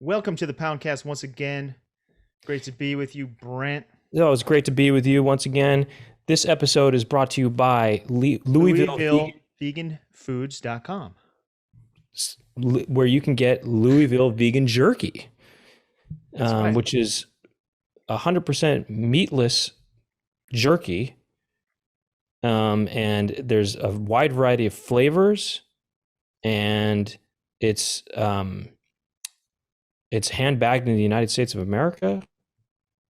Welcome to the Poundcast once again. Great to be with you, Brent. Oh, it's great to be with you once again. This episode is brought to you by LouisvilleVeganFoods.com, where you can get Louisville vegan jerky, right. which is 100% meatless jerky. And there's a wide variety of flavors, and it's hand bagged in the United States of America.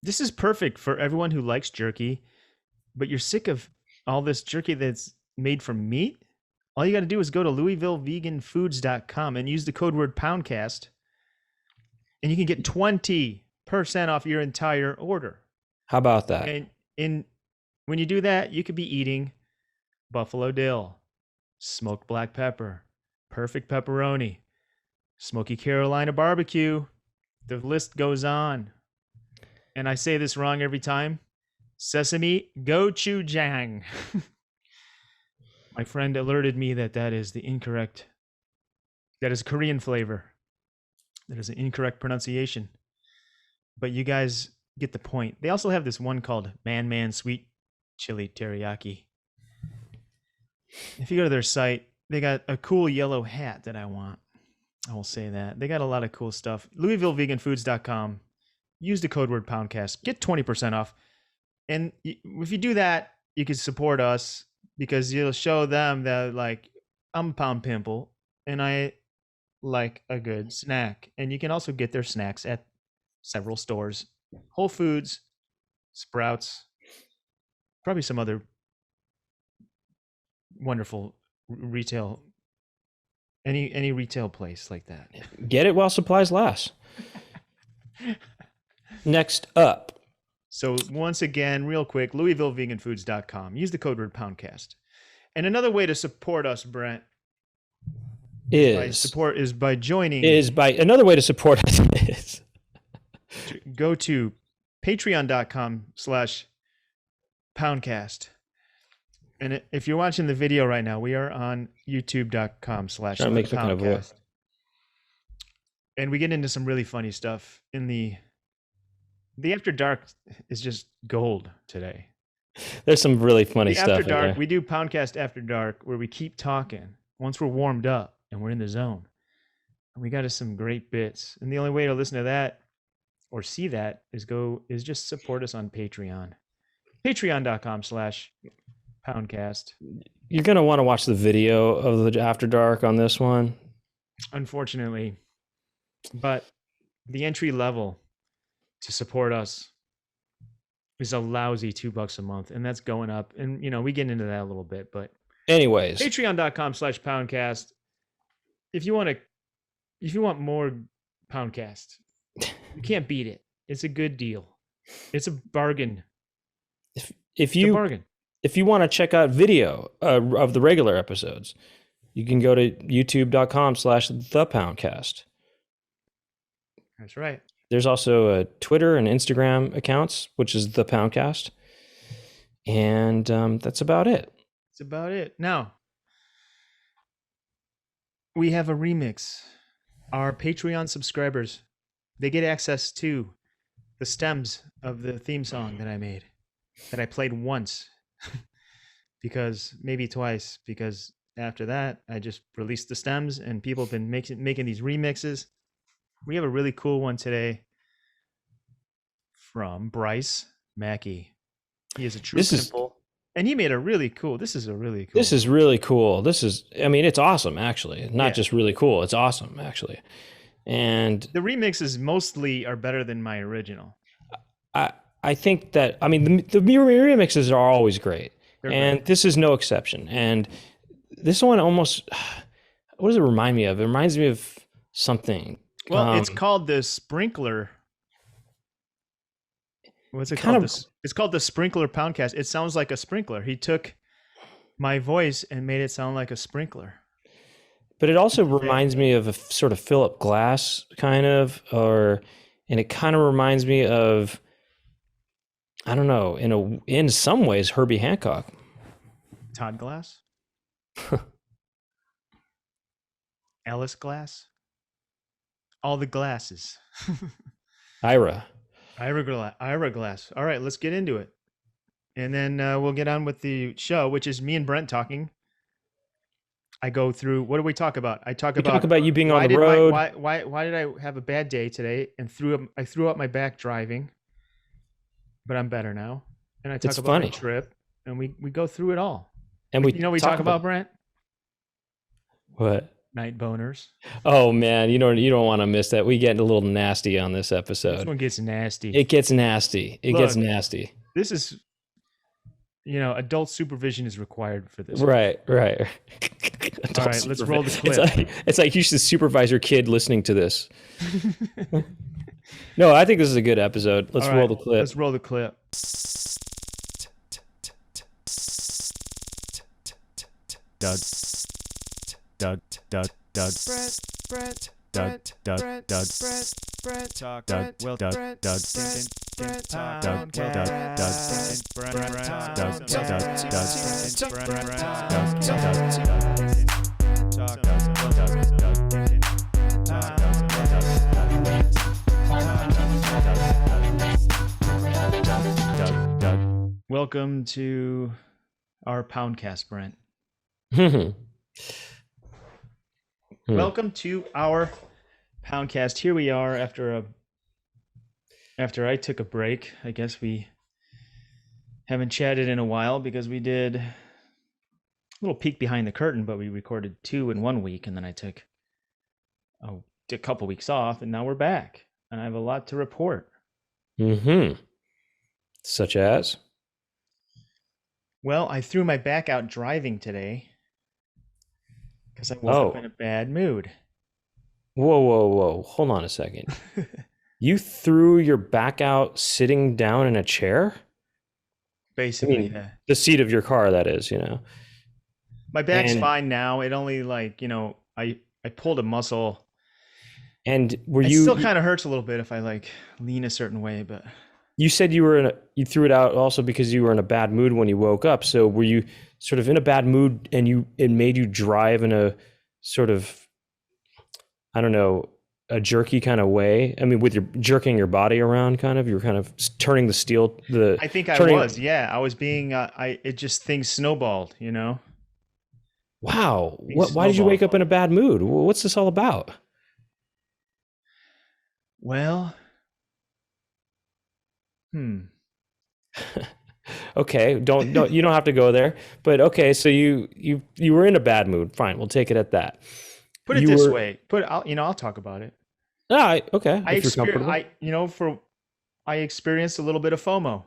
This is perfect for everyone who likes jerky, but you're sick of all this jerky that's made from meat. All you got to do is go to LouisvilleVeganFoods.com and use the code word Poundcast, and you can get 20% off your entire order. How about that? And when you do that, you could be eating buffalo dill, smoked black pepper, perfect pepperoni, smoky Carolina barbecue. The list goes on. And I say this wrong every time. Sesame gochujang. My friend alerted me that is incorrect. That is Korean flavor. That is an incorrect pronunciation. But you guys get the point. They also have this one called Man Sweet Chili Teriyaki. If you go to their site, they got a cool yellow hat that I want. I will say that. They got a lot of cool stuff. LouisvilleVeganFoods.com. Use the code word Poundcast. Get 20% off. And if you do that, you can support us because you'll show them that, like, I'm a pound pimple and I like a good snack. And you can also get their snacks at several stores. Whole Foods, Sprouts, probably some other wonderful retail, any retail place like that. Get it while supplies last. Next up. So once again, real quick, LouisvilleVeganFoods.com. Use the code word Poundcast. And another way to support us, Brent, by joining. Another way to support us is go to patreon.com/Poundcast. And if you're watching the video right now, we are on youtube.com/Poundcast. And we get into some really funny stuff in the After Dark is just gold today. There's some really funny stuff. After Dark, we do Poundcast After Dark, where we keep talking once we're warmed up and we're in the zone. And we got us some great bits. And the only way to listen to that or see that is just support us on Patreon. Patreon.com/Poundcast. You're going to want to watch the video of the After Dark on this one. Unfortunately. But the entry level to support us is a lousy $2 a month, and that's going up. And we get into that a little bit, but anyways, patreon.com/Poundcast. If you want more Poundcast, you can't beat it. It's a good deal. It's a bargain. If you want to check out video of the regular episodes, you can go to youtube.com/thepoundcast. That's right. There's also a Twitter and Instagram accounts, which is the Poundcast. And that's about it. That's about it. Now, we have a remix. Our Patreon subscribers, they get access to the stems of the theme song that I made, that I played once, maybe twice, because after that, I just released the stems and people have been making these remixes. We have a really cool one today from Bryce Mackey. He is a true pimple, and he made a really cool. This is really cool. It's awesome, actually. Not just really cool. It's awesome, actually. And the remixes mostly are better than my original. I think that, the remixes are always great. Great. This is no exception. And this one almost, what does it remind me of? It reminds me of something. Well, it's called the Sprinkler. What's it called? It's called the Sprinkler Poundcast. It sounds like a sprinkler. He took my voice and made it sound like a sprinkler. But it also reminds me of a sort of Philip Glass kind of, and it kind of reminds me of, I don't know, in some ways, Herbie Hancock. Todd Glass? Ellis Glass? all the glasses. Ira. Ira glass. All right, let's get into it. And then we'll get on with the show, which is me and Brent talking. I go through, what do we talk about? I talk We about talk about you being on the road. Why did I have a bad day today and I threw up my back driving, but I'm better now. And I talk It's about funny. my trip, and we go through it all. And we talk about Brent? What? Night boners. Oh man, you don't want to miss that. We get a little nasty on this episode. This one gets nasty. It gets nasty. It gets nasty. This is, adult supervision is required for this. Right. All right, let's roll the clip. It's like you should supervise your kid listening to this. No, I think this is a good episode. Let's roll the clip. Let's roll the clip. Doug. Brent. Talk. Welcome to our Poundcast, Brent. Welcome to our Poundcast. Here we are after I took a break. I guess we haven't chatted in a while because we did a little peek behind the curtain, but we recorded 2 in 1 week, and then I took a couple weeks off, and now we're back, and I have a lot to report. Such as? Well, I threw my back out driving today because I woke up in a bad mood. Whoa. Hold on a second. You threw your back out sitting down in a chair? Basically, yeah. The seat of your car, that is, My back's fine now. It only I pulled a muscle. And it still kind of hurts a little bit if I lean a certain way, but you said you threw it out also because you were in a bad mood when you woke up. So were you sort of in a bad mood and it made you drive in a sort of, I don't know, a jerky kind of way? I mean, with your jerking your body around kind of, you were kind of turning the steel. I think I was, yeah. I was being, things snowballed, Wow. Why did you wake up in a bad mood? What's this all about? Well, Okay, don't you don't have to go there. But okay, so you were in a bad mood. Fine, we'll take it at that. Put it this way. I'll talk about it. Okay. I experienced a little bit of FOMO.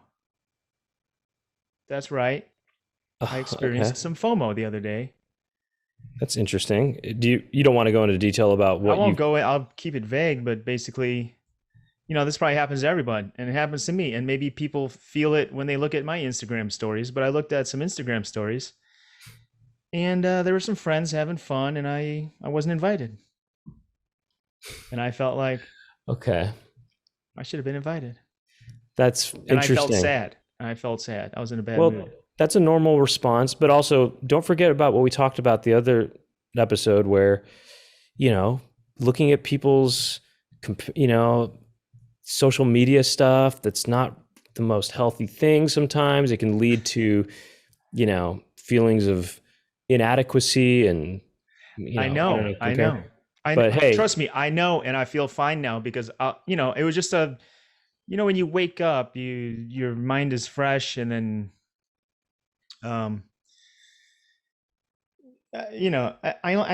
That's right. I experienced some FOMO the other day. That's interesting. You don't want to go into detail about what? I'll keep it vague, but basically, this probably happens to everyone, and it happens to me. And maybe people feel it when they look at my Instagram stories, but I looked at some Instagram stories, and there were some friends having fun, and I wasn't invited. And I felt like, okay, I should have been invited. That's interesting. I felt sad. I was in a bad mood. That's a normal response, but also don't forget about what we talked about the other episode where, looking at people's, social media stuff that's not the most healthy thing sometimes. It can lead to, feelings of inadequacy and, I know. But hey, trust me, I know, and I feel fine now because, it was just when you wake up, your mind is fresh, and then, I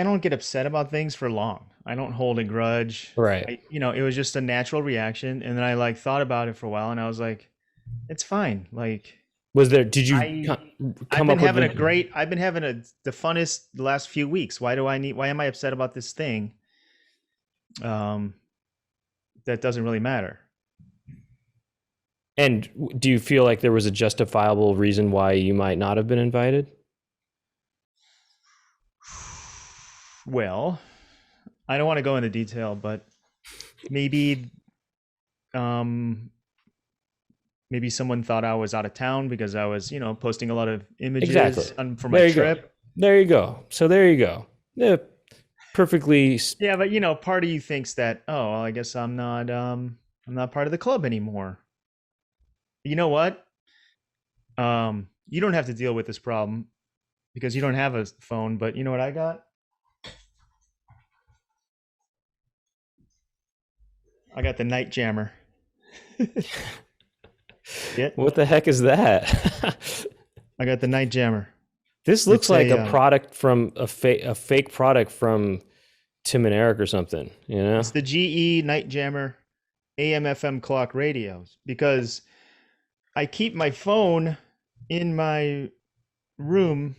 don't get upset about things for long. I don't hold a grudge. Right. It was just a natural reaction. And then I thought about it for a while, and I was like, it's fine. Did you I've been having the funnest the last few weeks. Why am I upset about this thing? That doesn't really matter. And do you feel like there was a justifiable reason why you might not have been invited? Well, I don't want to go into detail, but maybe someone thought I was out of town because I was, posting a lot of images from my trip. There you go. So there you go. Yeah. perfectly. Yeah, but part of you thinks that, oh, well, I guess I'm not part of the club anymore. You know what? You don't have to deal with this problem because you don't have a phone, but you know what I got? I got the night jammer. Yeah, What the heck is that? I got the night jammer. This looks It's like a a product from a fake product from Tim and Eric or something, you know? it's the GE night jammer AM/FM clock radios because I keep my phone in my room.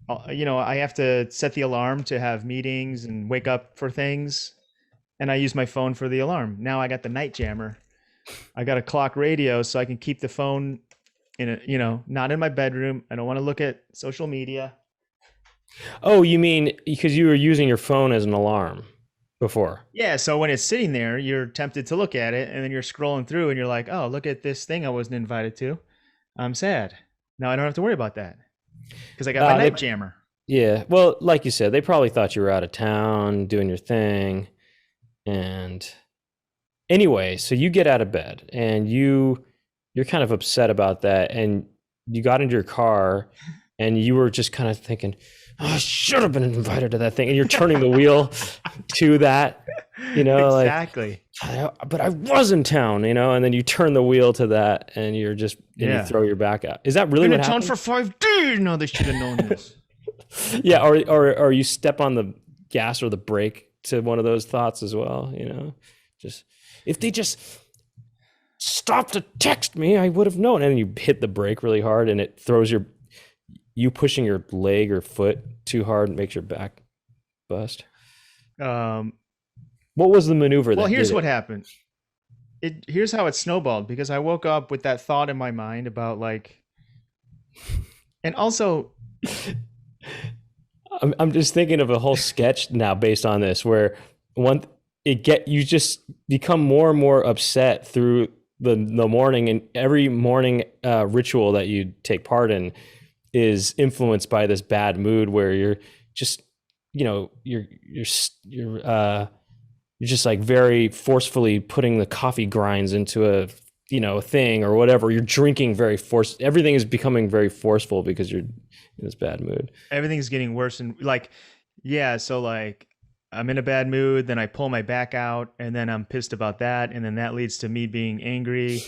I have to set the alarm to have meetings and wake up for things, and I use my phone for the alarm. Now I got the night jammer. I got a clock radio so I can keep the phone not in my bedroom. I don't want to look at social media. Oh, you mean because you were using your phone as an alarm before? Yeah, so when it's sitting there, you're tempted to look at it, and then you're scrolling through and you're like, "Oh, look at this thing I wasn't invited to. I'm sad." Now I don't have to worry about that because I got my night jammer. Yeah. Well, like you said, they probably thought you were out of town doing your thing. And anyway, so you get out of bed and you're kind of upset about that. And you got into your car and you were just kind of thinking, oh, I should have been invited to that thing. And you're turning the wheel to that, Exactly. But I was in town, and then you turn the wheel to that and you're just, you throw your back out. Is that really what happened? Been in town for 5 days. No, they should have known this. Yeah. Or you step on the gas or the brake to one of those thoughts as well, just if they just stopped to text me, I would have known. And then you hit the brake really hard and it throws you pushing your leg or foot too hard makes your back bust. What was the maneuver? Well, here's what happened. Here's how it snowballed because I woke up with that thought in my mind about and also I'm just thinking of a whole sketch now based on this where you just become more and more upset through the morning, and every morning ritual that you take part in is influenced by this bad mood where you're just you're just like very forcefully putting the coffee grinds into a thing or whatever. You're drinking very everything is becoming very forceful because you're in this bad mood. Everything's getting worse and so I'm in a bad mood, then I pull my back out and then I'm pissed about that, and then that leads to me being angry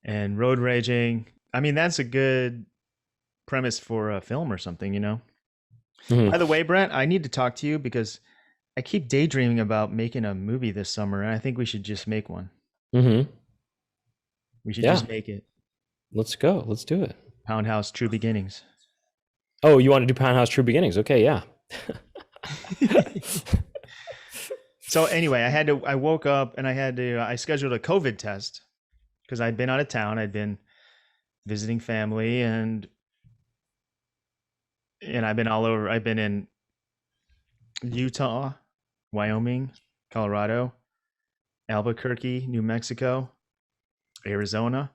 and road raging. I mean, that's a good premise for a film or something, Mm-hmm. By the way, Brent, I need to talk to you because I keep daydreaming about making a movie this summer, and I think we should just make one. Mm-hmm. We should just make it. Let's go. Let's do it. Poundhouse True Beginnings. Oh, you want to do Poundhouse True Beginnings? Okay, yeah. So anyway, I woke up and I scheduled a COVID test because I'd been out of town. I'd been visiting family and I've been all over. I've been in Utah, Wyoming, Colorado, Albuquerque, New Mexico, Arizona.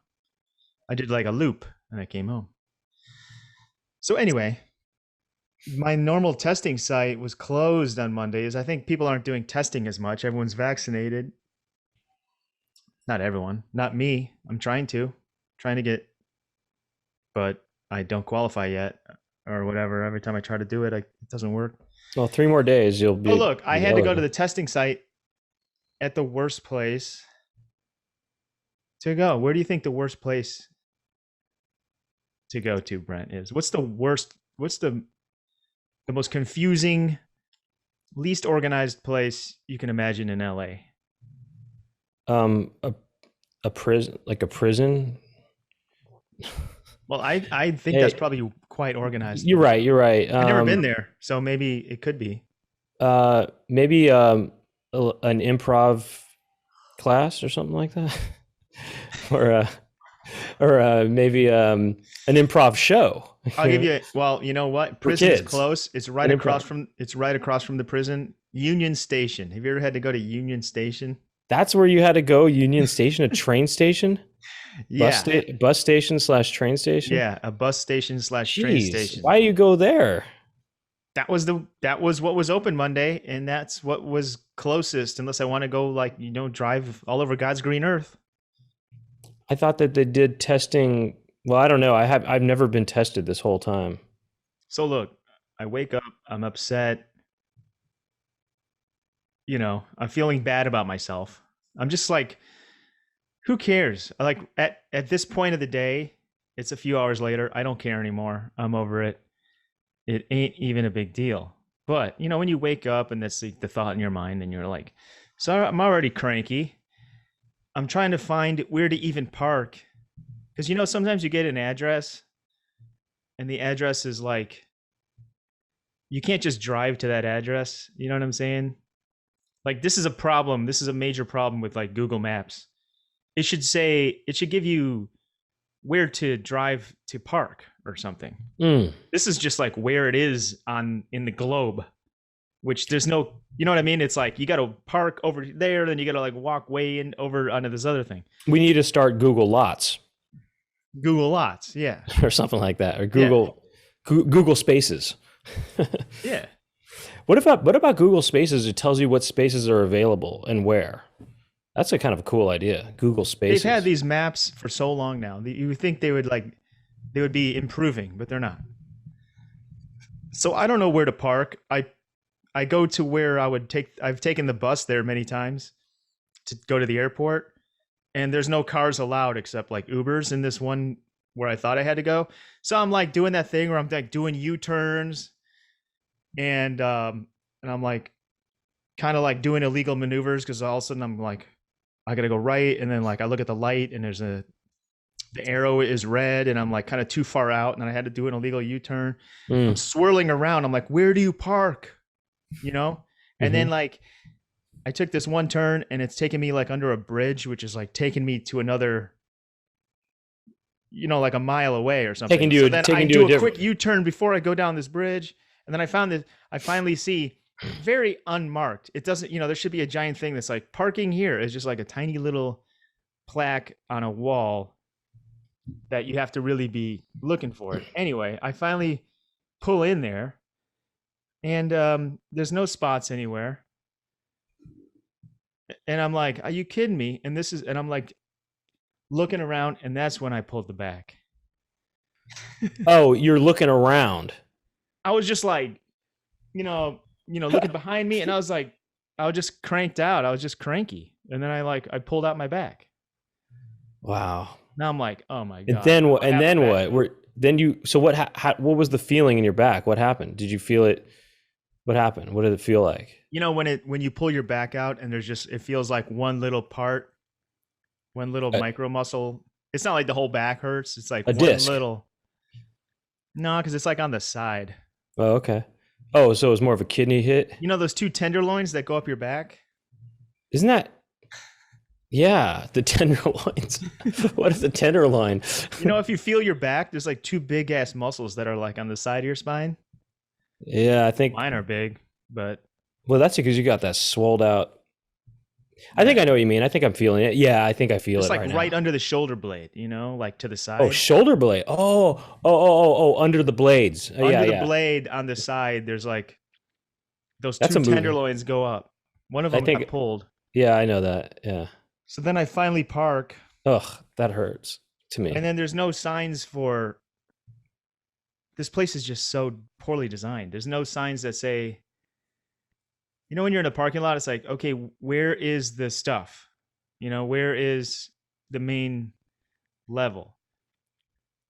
I did like a loop and I came home. So anyway, my normal testing site was closed on Mondays. I think people aren't doing testing as much. Everyone's vaccinated. Not everyone. Not me. I'm trying to get, but I don't qualify yet or whatever. Every time I try to do it, it doesn't work. Well, 3 more days, you'll be. Oh, look, I had to go to the testing site at the worst place to go. Where do you think the worst place to go to, Brent, is? What's the most confusing, least organized place you can imagine in LA? A prison, like a prison. Well, I think that's probably quite organized. You're right. I've never been there, so maybe it could be. Maybe an improv class or something like that, or maybe an improv show. I'll give you. Well, you know what? Prison's close. It's right across from the prison. Union Station. Have you ever had to go to Union Station? That's where you had to go. Union Station, a train station. Yeah. Bus station / train station. Yeah, a bus station / train station. Why do you go there? that was what was open Monday, and that's what was closest, unless I want to go like, drive all over God's green earth. I thought that they did testing. Well, I don't know. I've never been tested this whole time. So look, I wake up, I'm upset. I'm feeling bad about myself. I'm just like, who cares? Like at this point of the day, it's a few hours later. I don't care anymore. I'm over it. It ain't even a big deal. But when you wake up and that's the thought in your mind, and you're like, so I'm already cranky. I'm trying to find where to even park. Because sometimes you get an address and the address is like, you can't just drive to that address. You know what I'm saying? Like, this is a problem. This is a major problem with like Google Maps. It should give you where to drive to park or something. This is just like where it is in the globe, which there's no, you know what I mean? It's like, you got to park over there, then you got to like walk way in over onto this other thing. We need to start Google Lots. Google Lots, yeah. Or something like that. Or Google Spaces. Yeah. What about Google Spaces? It tells you what spaces are available and where. That's a kind of a cool idea. Google Spaces. They've had these maps for so long now. You would think they would be improving, but they're not. So I don't know where to park. I go to where I've taken the bus there many times to go to the airport, and there's no cars allowed except like Ubers in this one where I thought I had to go. So I'm like doing that thing where I'm like doing U-turns, and I'm like kind of like doing illegal maneuvers, because all of a sudden I'm like, I gotta go right, and then like I look at the light and the arrow is red, and I'm like kind of too far out, and then I had to do an illegal U-turn. I'm swirling around. I'm like, where do you park? And then like I took this one turn, and it's taking me like under a bridge, which is like taking me to another, like a mile away or something. I do a quick U-turn before I go down this bridge, and then I finally see, very unmarked. It doesn't, there should be a giant thing that's like parking here. It's just like a tiny little plaque on a wall that you have to really be looking for it. Anyway, I finally pull in there, and there's no spots anywhere. And I'm like, are you kidding me? And I'm like looking around, and that's when I pulled the back. Oh, you're looking around. I was just like, looking behind me, and I was just cranked out. I was just cranky. And then I pulled out my back. Wow. Now I'm like, oh my God. And then what? So what was the feeling in your back? What happened? Did you feel it? What happened? What did it feel like? When you pull your back out, and it feels like one little part, one little micro muscle. It's not like the whole back hurts. It's like one disc. little. No, because it's like on the side. Oh, okay. Oh, so it was more of a kidney hit? Those two tenderloins that go up your back? Isn't that? Yeah, the tenderloins. What is a tenderloin? If you feel your back, there's like two big ass muscles that are like on the side of your spine. Yeah, I think mine are big, but. Well, that's because you got that swolled out. I think I know what you mean. I think I'm feeling it. Yeah, I think I feel it's it like right right now. Under the shoulder blade, like to the side. Oh, shoulder blade. Oh, under the blades. Under the blade on the side, there's like those two tenderloins go up. One of them got pulled. Yeah, I know that. Yeah. So then I finally park. Ugh, that hurts to me. And then there's no signs for. This place is just so poorly designed. There's no signs that say. When you're in a parking lot, it's like, okay, where is the stuff? Where is the main level?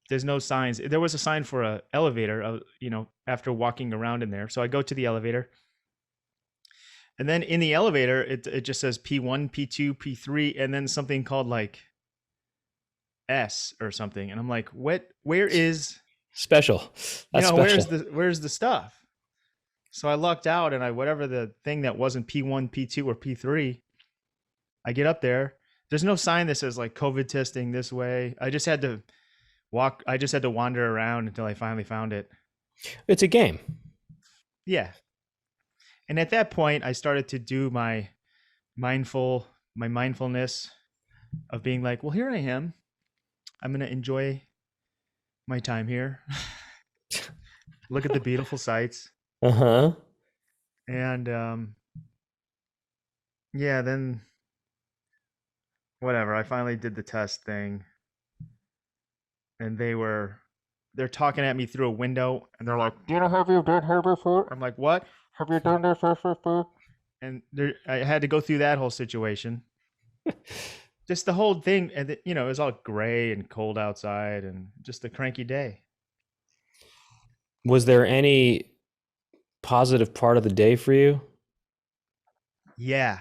There's no signs. There was a sign for an elevator, after walking around in there. So I go to the elevator. And then in the elevator, it just says P1, P2, P3, and then something called like S or something. And I'm like, what? Where is special? That's special. Where's the stuff? So I lucked out, and whatever the thing that wasn't P1, P2, or P3, I get up there. There's no sign that says like COVID testing this way. I just had to wander around until I finally found it. It's a game. Yeah. And at that point, I started to do my mindfulness of being like, well, here I am. I'm going to enjoy my time here. Look at the beautiful sights. Uh-huh. And yeah, then whatever. I finally did the test thing, and they're talking at me through a window, and they're like, "Do you know have you done here before?" I'm like, "What? Have you done this before?" And I had to go through that whole situation. Just the whole thing, and it was all gray and cold outside, and just a cranky day. Was there any positive part of the day for you? Yeah.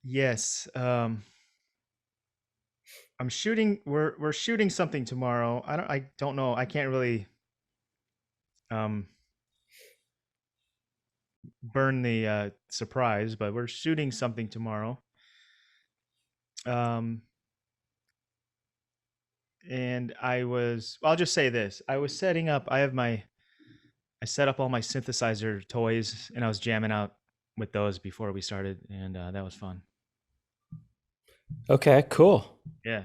Yes. I'm shooting. We're shooting something tomorrow. I don't know. I can't really um burn the surprise, but we're shooting something tomorrow. Um, and I'll just say this. I was setting up. I set up all my synthesizer toys, and I was jamming out with those before we started, and that was fun. Okay, cool. Yeah.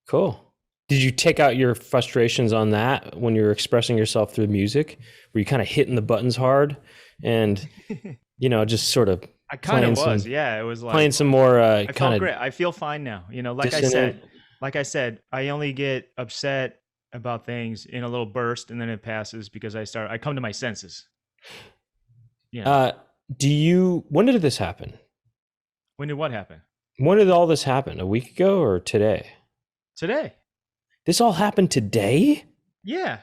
Cool. Did you take out your frustrations on that when you were expressing yourself through music? Were you kind of hitting the buttons hard and, just sort of I kind of playing was. some Yeah, it was like playing some more I felt kind of great. I feel fine now. dissonant? Like I said, I only get upset about things in a little burst, and then it passes because I come to my senses. Yeah. When did this happen? When did what happen? When did all this happen? A week ago or today? Today. This all happened today? Yeah.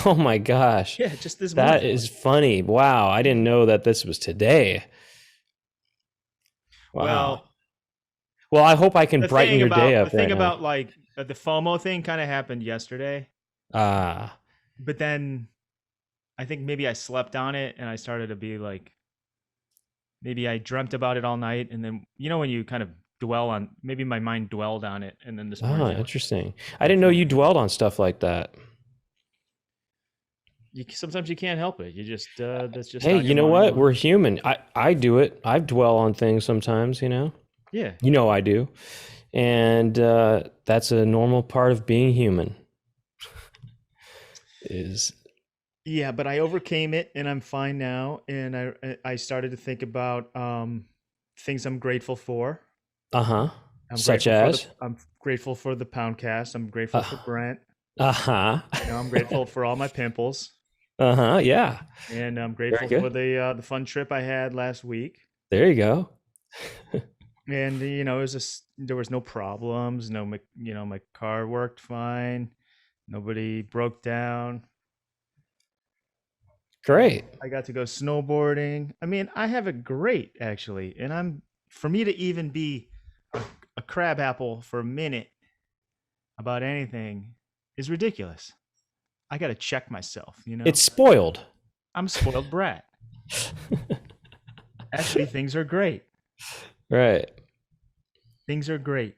Oh my gosh. Yeah, just this That morning. is funny. Wow. I didn't know that this was today. Wow. Well, I hope I can brighten your day up the thing right now. about like the FOMO thing kind of happened yesterday, Ah. but then I think maybe I slept on it and I started to be like, maybe I dreamt about it all night, and then when you kind of maybe my mind dwelled on it, and then this morning Interesting. I didn't know you dwelled on stuff like that. sometimes you can't help it. You just that's just Hey, on you your know mind. what? We're human. I do it. I dwell on things sometimes, Yeah. I do. And that's a normal part of being human. Yeah, but I overcame it, and I'm fine now. And I started to think about things I'm grateful for. Uh-huh. I'm Such grateful as? I'm grateful for the Poundcast. I'm grateful for Brent. Uh-huh. I'm grateful for all my pimples, Uh-huh. Yeah. and I'm Very grateful for good. the fun trip I had last week. There you go. And there was no problems. No, my car worked fine. Nobody broke down. Great. I got to go snowboarding. I mean, I have it great actually, and for me to even be a crab apple for a minute about anything is ridiculous. I got to check myself. It's spoiled. I'm a spoiled brat. Actually, things are great. Right. Things are great.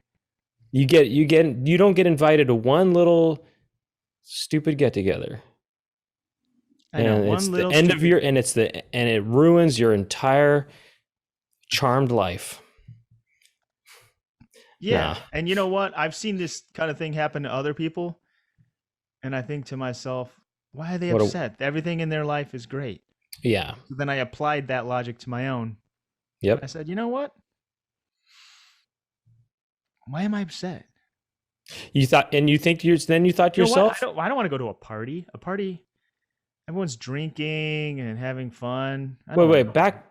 You don't get invited to one little stupid get together. I know, And one it's the little end of stupid. and it ruins your entire charmed life. Yeah. Nah. And you know what? I've seen this kind of thing happen to other people. And I think to myself, why are they upset? Everything in their life is great. Yeah. So then I applied that logic to my own. Yep. I said, you know what? Why am I upset? You thought to yourself, I don't want to go to a party. A party, everyone's drinking and having fun. wait,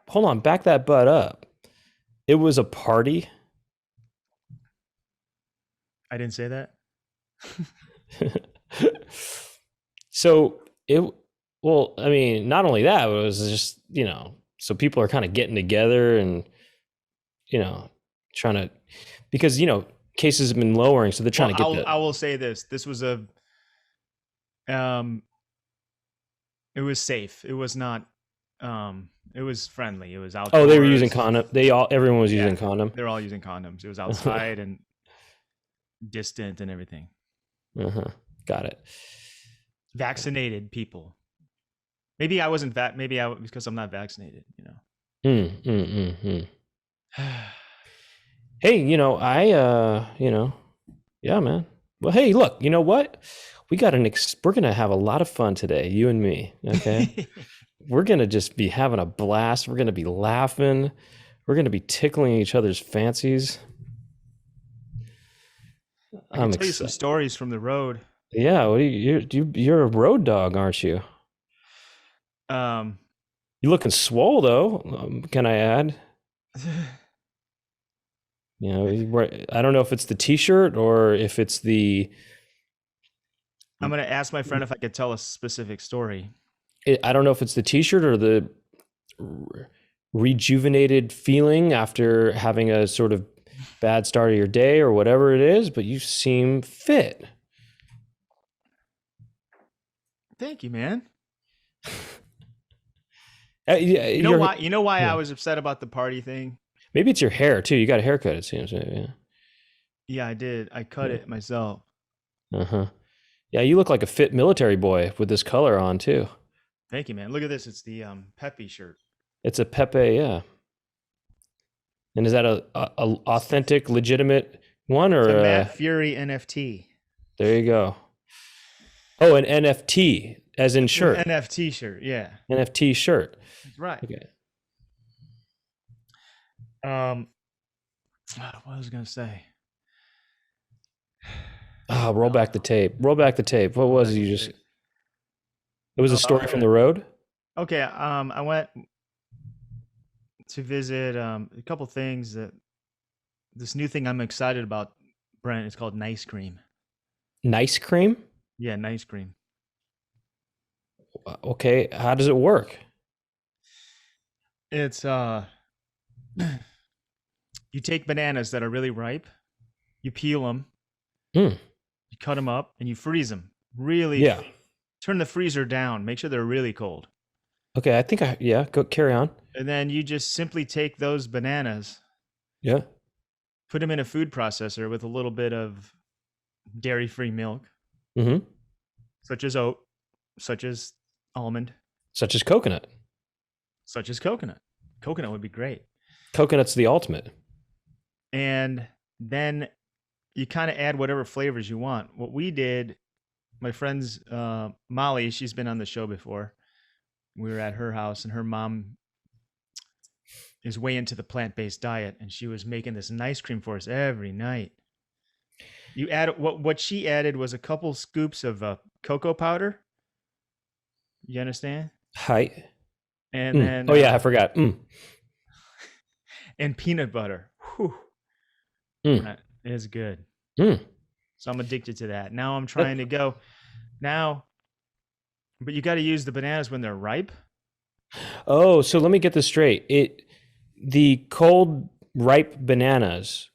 hold on, back that butt up. It was a party. I didn't say that. So I mean, not only that, it was just, so people are kind of getting together and, trying to, because, cases have been lowering. So they're trying to get that. I will say this. This was it was safe. It was not, it was friendly. It was outdoors. Oh, they were using condom. Everyone was using condom. They're all using condoms. It was outside and distant and everything. Got it. Vaccinated people. Maybe I wasn't because I'm not vaccinated, Hey, yeah, man. Well, hey, look, you know what? We're gonna have a lot of fun today, you and me. Okay, we're gonna just be having a blast. We're gonna be laughing. We're gonna be tickling each other's fancies. I can I'm tell you some excited. stories from the road. Yeah, what do you're a road dog, aren't you? Um, You looking swole though. Can I add? You know, I don't know if it's the T-shirt or if it's the. I'm gonna ask my friend if I could tell a specific story. I don't know if it's the T-shirt or the rejuvenated feeling after having a sort of bad start of your day or whatever it is, but you seem fit. Thank you, man. Yeah, You know why? You know why I yeah. was upset about the party thing? Maybe it's your hair too. You got a haircut, it seems. Maybe, yeah. Yeah, I did. I cut it myself. Uh-huh. Yeah, you look like a fit military boy with this color on too. Thank you, man. Look at this. It's the Pepe shirt. It's a Pepe, yeah. And is that a authentic, legitimate one It's or a Matt Fury NFT. there you go. Oh, an NFT, as in shirt. NFT shirt. Yeah, NFT shirt. that's right. Okay. What was I gonna say? Oh, roll back the tape. Roll back the tape. What was it you just? It was a story from the road. Okay. I went to visit a couple things that this new thing I'm excited about, Brent. It's called Nice Cream. Nice cream. Yeah, Nice Cream. Okay, how does it work? It's you take bananas that are really ripe, you peel them, Mm. you cut them up, and you freeze them. Really, Yeah. turn the freezer down. Make sure they're really cold. Okay, I think yeah. Go carry on. And then you just simply take those bananas, Yeah. put them in a food processor with a little bit of dairy-free milk, Mm-hmm. such as oat, such as almond, Such as coconut. such as coconut. Coconut would be great. Coconut's the ultimate. And then you kind of add whatever flavors you want. What we did, my friend's Molly, she's been on the show before. We were at her house, and her mom is way into the plant-based diet, and she was making this nice cream for us every night. You add what she added was a couple scoops of cocoa powder. You understand? Hi. And then Oh yeah, I forgot. and peanut butter. Whew. It is good. So I'm addicted to that. Now I'm trying to go now, but you got to use the bananas when they're ripe. Oh, so let me get this straight. The cold ripe bananas.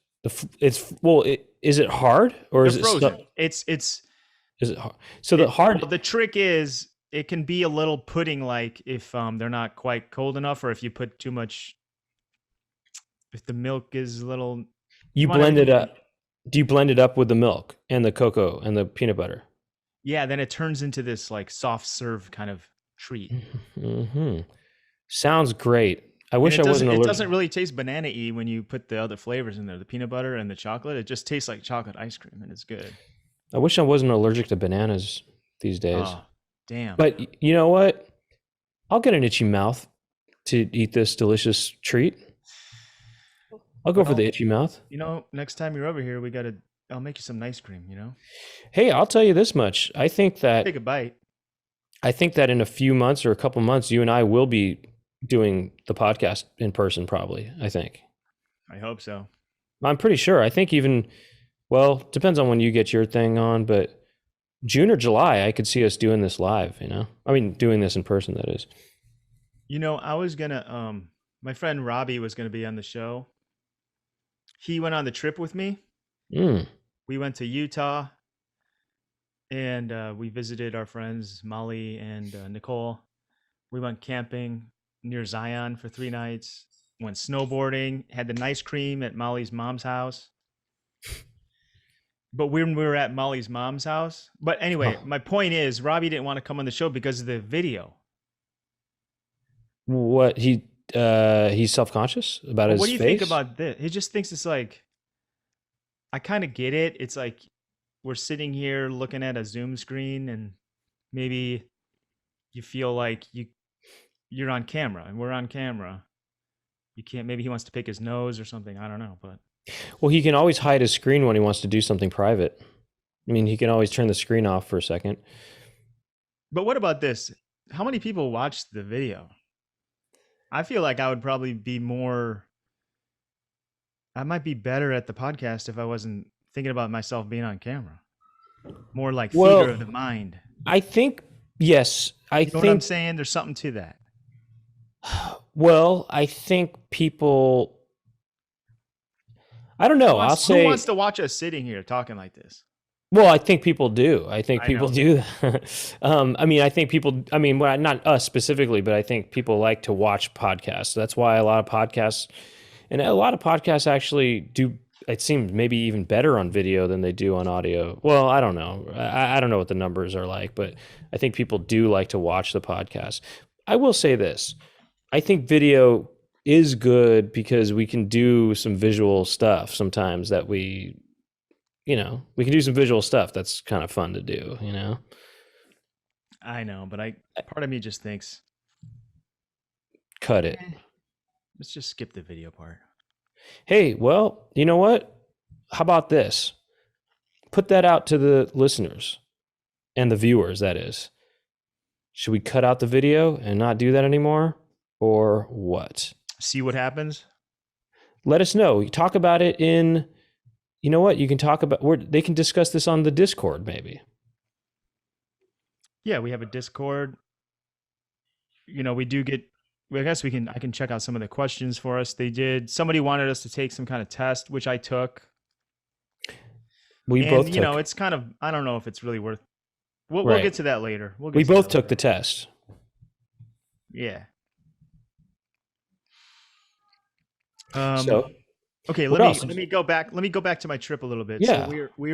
Is it hard or They're is it frozen. It's is it hard? So the hard. Well, the trick is it can be a little pudding like if they're not quite cold enough, or if you put too much. If the milk is a little, You blend it up. Do you blend it up with the milk and the cocoa and the peanut butter? Yeah, then it turns into this like soft serve kind of treat. Mm-hmm. Sounds great. I wish I wasn't It allergic. doesn't really taste banana-y when you put the other flavors in there, the peanut butter and the chocolate. It just tastes like chocolate ice cream, and it's good. I wish I wasn't allergic to bananas these days. Oh, damn. But you know what? I'll get an itchy mouth to eat this delicious treat. I'll go for the itchy mouth. You know, next time you're over here, I'll make you some nice cream, you know? Hey, I'll tell you this much. I think that Take a bite. I think that in a few months or a couple months, you and I will be doing the podcast in person, probably. I think. I hope so. I'm pretty sure. I think even, well, depends on when you get your thing on, but June or July, I could see us doing this live, you know? I mean, doing this in person, that is. You know, I was gonna, my friend Robbie was gonna be on the show. He went on the trip with me. We went to Utah, and we visited our friends Molly and Nicole. We went camping near Zion for 3 nights. Went snowboarding. Had the nice cream at Molly's mom's house. But when we were at Molly's mom's house, but anyway, my point is, Robbie didn't want to come on the show because of the video. What he's self-conscious about his face? What do you think about this? He just thinks it's like, I kind of get it. It's like we're sitting here looking at a Zoom screen, and maybe you feel like you're on camera and we're on camera. You can't. Maybe he wants to pick his nose or something. I don't know, but Well, he can always hide his screen when he wants to do something private. I mean, he can always turn the screen off for a second. what about this? How many people watched the video? I feel like I would probably be more. I might be better at the podcast if I wasn't thinking about myself being on camera. More like theater of the mind. I think yes. You know what I'm saying? There's something to that. Well, I think people. I don't know. Who wants to watch us sitting here talking like this? Well, I think people do. I think people do. I mean, I think people. I mean, well, not us specifically, but I think people like to watch podcasts. That's why a lot of podcasts, and a lot of podcasts actually do. It seems maybe even better on video than they do on audio. Well, I don't know. I don't know what the numbers are like, but I think people do like to watch the podcast. I will say this. I think video is good because we can do some visual stuff sometimes that we can do some visual stuff that's kind of fun to do, I know, but part of me just thinks, cut it. Let's just skip the video part. Hey, well, you know what? How about this? Put that out to the listeners and the viewers, that is. Should we cut out the video and not do that anymore? Or what? See what happens? Let us know. You talk about it in, you know what? You can talk about, they can discuss this on the Discord maybe. Yeah, we have a Discord. We do get, I guess I can check out some of the questions for us. Somebody wanted us to take some kind of test, which I took. Both took. It's kind of, I don't know if it's really worth, we'll get to that later. We both took the test. Yeah. Okay, let me go back. Let me go back to my trip a little bit. Yeah. So we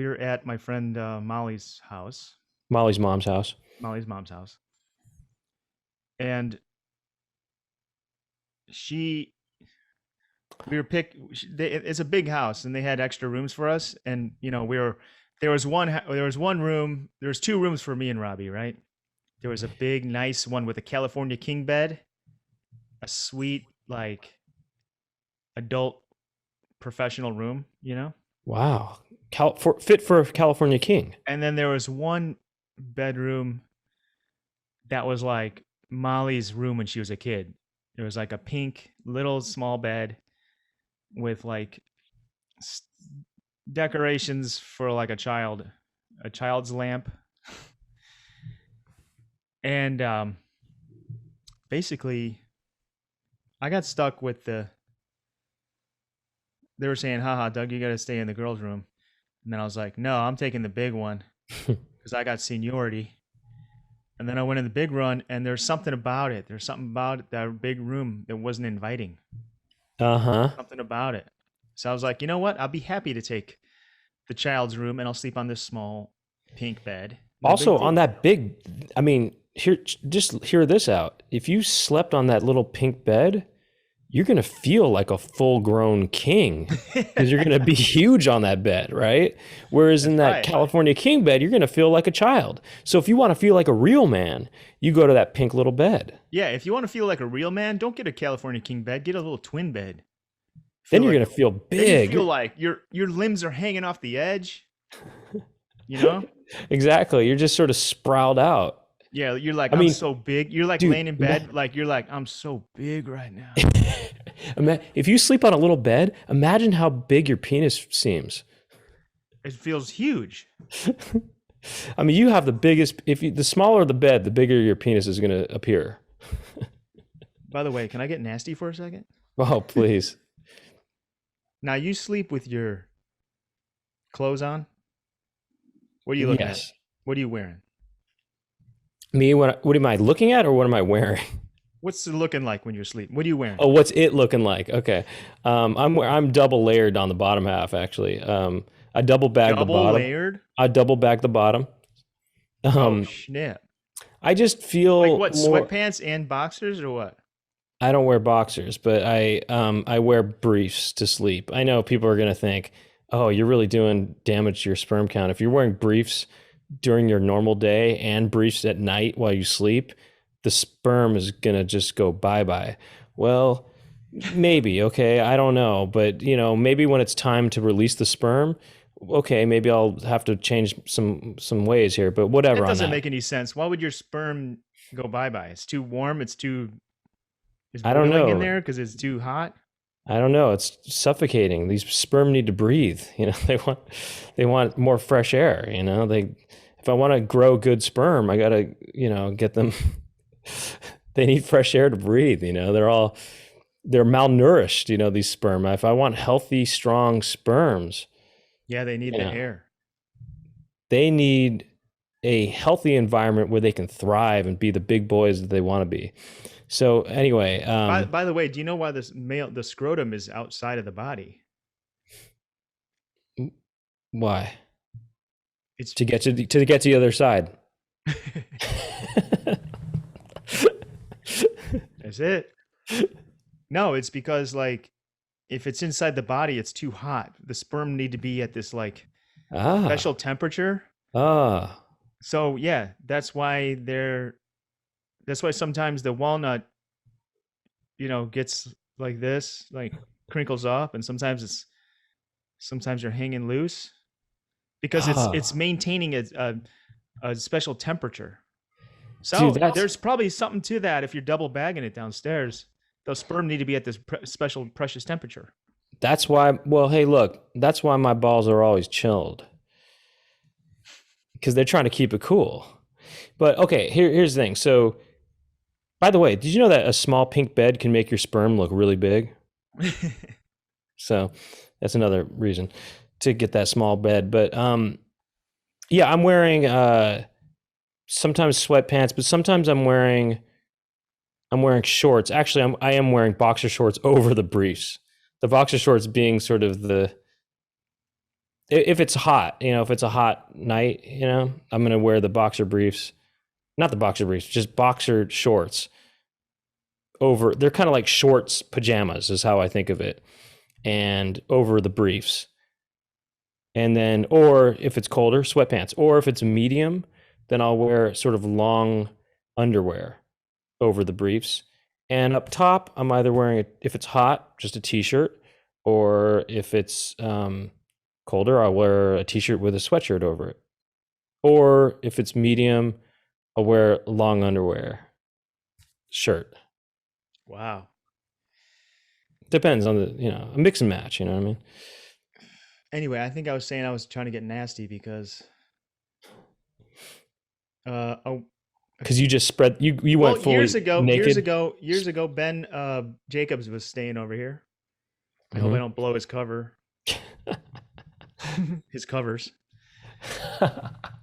were at my friend Molly's house. Molly's mom's house. And it's a big house, and they had extra rooms for us. And there was one room. There was 2 rooms for me and Robbie, right? There was a big, nice one with a California king bed, a sweet, like, adult professional room, Wow. Fit for a California king. And then there was one bedroom that was like Molly's room when she was a kid. It was like a pink little small bed with like decorations for like a child's lamp. And basically I got stuck with they were saying, haha, Doug, you got to stay in the girls' room. And then I was like, no, I'm taking the big one because I got seniority. And then I went in the big run, and there's something about it. There's something about that big room that wasn't inviting. Something about it. So I was like, you know what? I'll be happy to take the child's room, and I'll sleep on this small pink bed. Also, on that big, I mean, just hear this out. If you slept on that little pink bed, you're going to feel like a full-grown king because you're going to be huge on that bed, right? Whereas in that California king bed, you're going to feel like a child. So if you want to feel like a real man, you go to that pink little bed. Yeah, if you want to feel like a real man, don't get a California king bed. Get a little twin bed. Then you're going to feel big. Then you feel like your limbs are hanging off the edge, Exactly. You're just sort of sprawled out. Yeah, you're like, I'm so big. You're like, dude, laying in bed, like you're like, I'm so big right now. If you sleep on a little bed, imagine how big your penis seems. It feels huge. I mean, you have the biggest. The smaller the bed, the bigger your penis is going to appear. By the way, can I get nasty for a second? Oh, please. Now you sleep with your clothes on. What are you looking at? What are you wearing? Me? What am I looking at, or what am I wearing? What's it looking like when you're sleeping? What are you wearing? Oh, what's it looking like? Okay, I'm double layered on the bottom half. Actually, I double bag the bottom. Double layered. I double bag the bottom. Oh snap! I just feel like what, sweatpants and boxers or what? I don't wear boxers, but I wear briefs to sleep. I know people are going to think, "Oh, you're really doing damage to your sperm count." If you're wearing briefs during your normal day and briefs at night while you sleep, the sperm is going to just go bye-bye. Well, maybe, okay, I don't know, but maybe when it's time to release the sperm, okay, maybe I'll have to change some ways here, but whatever That on doesn't that. make any sense. Why would your sperm go bye-bye? It's too warm. It's I don't boiling in know. there because it's too hot. I don't know. It's suffocating. These sperm need to breathe. They want more fresh air. If I want to grow good sperm, I gotta, get them. They need fresh air to breathe. They're malnourished. These sperm. If I want healthy, strong sperms, Yeah, they need you the know, air. they need a healthy environment where they can thrive and be the big boys that they want to be. So anyway, By the way, do you know why the scrotum is outside of the body? why? It's To get to the other side. That's it. No, it's because like if it's inside the body, it's too hot. The sperm need to be at this like Ah, special temperature. ah, So yeah, that's why sometimes the walnut, gets like this, like crinkles up, and sometimes you're hanging loose because it's ah. maintaining a special temperature. Dude, So there's probably something to that if you're double bagging it downstairs. Those sperm need to be at this special precious temperature. that's why. Well, hey, look, that's why my balls are always chilled because they're trying to keep it cool. But okay, here's the thing. So, by the way, did you know that a small pink bed can make your sperm look really big? So that's another reason to get that small bed. But yeah, I'm wearing sometimes sweatpants, but sometimes I'm wearing shorts. Actually, I am wearing boxer shorts over the briefs. The boxer shorts being sort of the if it's hot, if it's a hot night, I'm gonna wear the boxer briefs, not the boxer briefs, just boxer shorts over. They're kind of like shorts pajamas, is how I think of it, and over the briefs. And then, or if it's colder, sweatpants. Or if it's medium, then I'll wear sort of long underwear over the briefs. And up top, I'm either wearing, if it's hot, just a t-shirt, or if it's colder, I'll wear a t-shirt with a sweatshirt over it. Or if it's medium, I'll wear long underwear shirt. Wow. Depends on a mix and match, you know what I mean? Anyway, I think I was saying I was trying to get nasty because oh, Because you just spread, you well, went fully naked. years ago, Ben Jacobs was staying over here. I hope I Mhm. don't blow his cover, his covers.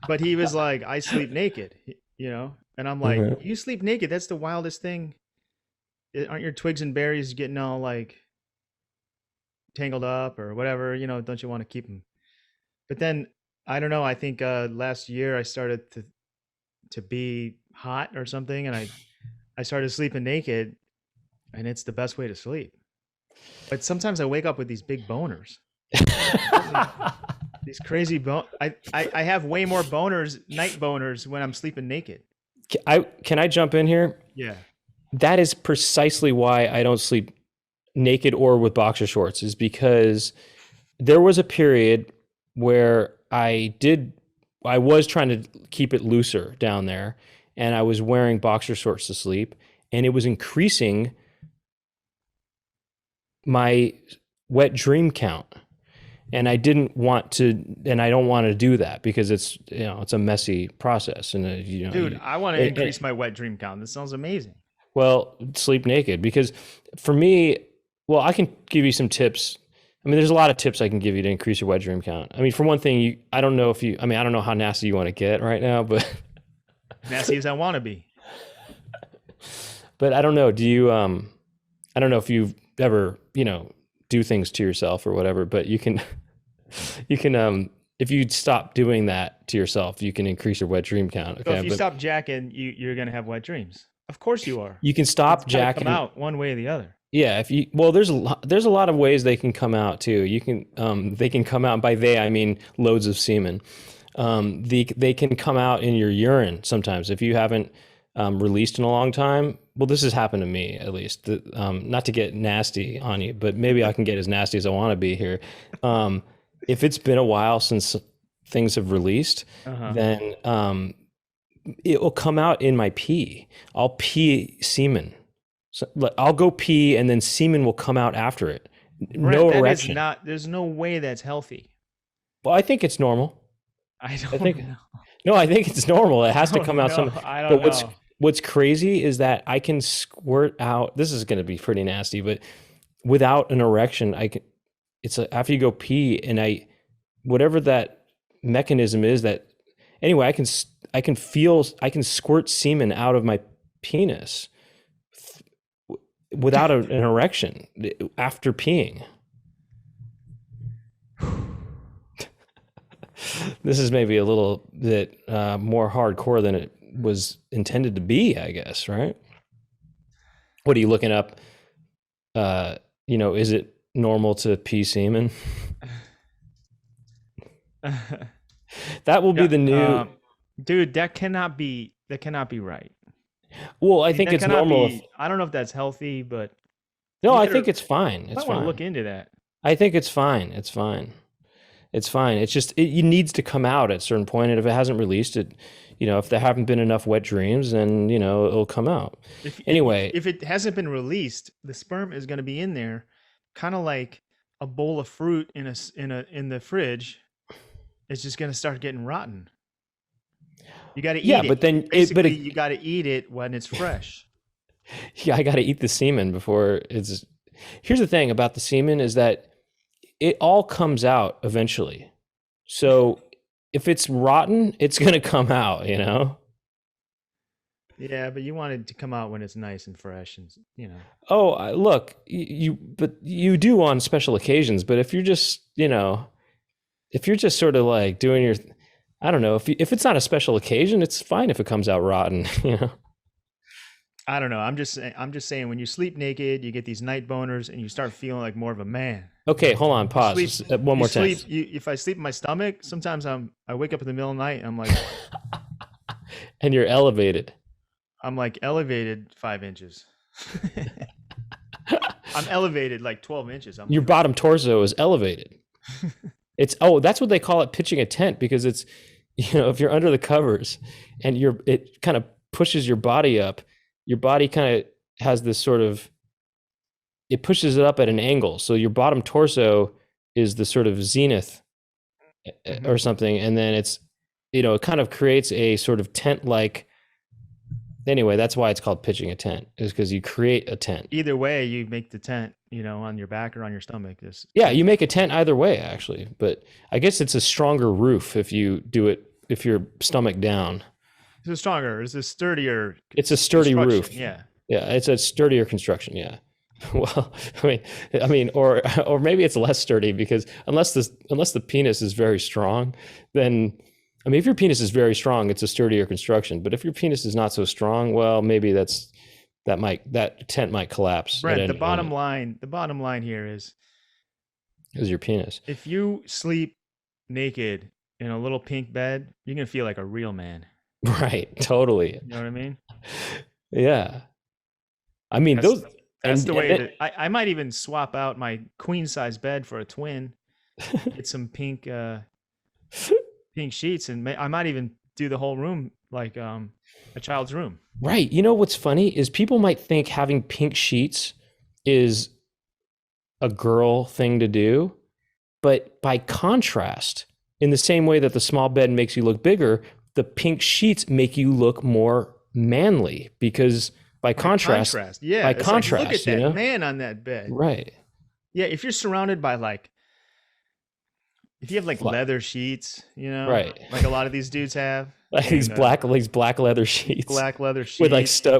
But he was like, "I sleep naked," and I'm like, Mhm. "You sleep naked? That's the wildest thing. Aren't your twigs and berries getting all like tangled up or whatever? Don't you want to keep them?" But then I don't know. I think last year I started to be hot or something, and I started sleeping naked, and it's the best way to sleep. But sometimes I wake up with these big boners. These crazy I have way more night boners when I'm sleeping naked. Can I jump in here? Yeah. That is precisely why I don't sleep naked or with boxer shorts, is because there was a period where I was trying to keep it looser down there, and I was wearing boxer shorts to sleep, and it was increasing my wet dream count. And I didn't want to, and I don't want to do that because it's a messy process. And Dude, I want to increase my wet dream count. This sounds amazing. well, sleep naked, because for me, well, I can give you some tips. I mean, there's a lot of tips I can give you to increase your wet dream count. I mean, for one thing, I don't know I don't know how nasty you want to get right now, but Nasty as I want to be. but I don't know. I don't know if you've ever, do things to yourself or whatever, but you can if you stop doing that to yourself, you can increase your wet dream count. So Okay. if you stop jacking, you're gonna have wet dreams. Of course you are. You can It's stop got to come jacking. out one way or the other. Yeah, if you well, there's a lot of ways they can come out too. You can they can come out by they I mean loads of semen. They can come out in your urine sometimes if you haven't released in a long time. Well, this has happened to me at least. Not to get nasty on you, but maybe I can get as nasty as I want to be here. If it's been a while since things have released, then it will come out in my pee. I'll pee semen. So I'll go pee and then semen will come out after it. Brent, No that is erection. not. There's no way that's healthy. Well, I think it's normal. I don't I think know. no, I think it's normal. It has to don't come out know. some. I don't But know. what's crazy is that I can squirt out. This is going to be pretty nasty, but without an erection, I can. It's after you go pee, and whatever that mechanism is that. Anyway, I can feel I can squirt semen out of my penis without an erection after peeing. This is maybe a little bit more hardcore than it was intended to be, I guess, right? What are you looking up? Is it normal to pee semen? That will be the new. Dude, that cannot be right. Well, I think that it's cannot normal. Be, I don't know if that's healthy, but No, I think it's fine. It's I want to fine. look into that. I think it's fine. It's fine. It's fine. It's just it needs to come out at a certain point, and if it hasn't released it, if there haven't been enough wet dreams, then it'll come out. Anyway, if it hasn't been released, the sperm is going to be in there, kind of like a bowl of fruit in the fridge. It's just going to start getting rotten. You got to eat it. But then you got to eat it when it's fresh. Yeah, I got to eat the semen before it's. Here's the thing about the semen is that it all comes out eventually. So if it's rotten, it's going to come out, Yeah, but you want it to come out when it's nice and fresh and, Oh, look, but you do on special occasions, but if you're just, sort of like doing your, I don't know, if it's not a special occasion, it's fine if it comes out rotten, I don't know. I'm just saying when you sleep naked, you get these night boners and you start feeling like more of a man. Okay, hold on, pause. One more time. If I sleep in my stomach, sometimes I wake up in the middle of the night and I'm like and you're elevated. I'm like elevated 5 inches. I'm elevated like 12 inches. Your bottom torso is elevated. That's what they call it, pitching a tent, because it's, if you're under the covers and it kind of pushes your body up. Your body kind of has this sort of, it pushes it up at an angle. So your bottom torso is the sort of zenith or something. And then it's, it kind of creates a sort of tent-like, anyway, that's why it's called pitching a tent, is because you create a tent. Either way, you make the tent, on your back or on your stomach. Yeah, you make a tent either way, actually. But I guess it's a stronger roof if you do it, if you're stomach down. It's stronger. It's a sturdier. It's a sturdy roof. Yeah. Yeah, it's a sturdier construction. Yeah. Well, I mean, or maybe it's less sturdy because unless the penis is very strong, then if your penis is very strong, it's a sturdier construction. But if your penis is not so strong, well, maybe that tent might collapse. Brent, the bottom line here is your penis. If you sleep naked in a little pink bed, you're gonna feel like a real man. Right, totally. You know what I mean? Yeah. I mean, that's the way I might even swap out my queen size bed for a twin, get some pink sheets, and I might even do the whole room like a child's room. Right. You know what's funny is people might think having pink sheets is a girl thing to do, but by contrast, in the same way that the small bed makes you look bigger, the pink sheets make you look more manly because by contrast, yeah, by contrast, look at that man on that bed, right? Yeah, if you're surrounded by if you have leather sheets, right, like a lot of these dudes have, these black leather sheets,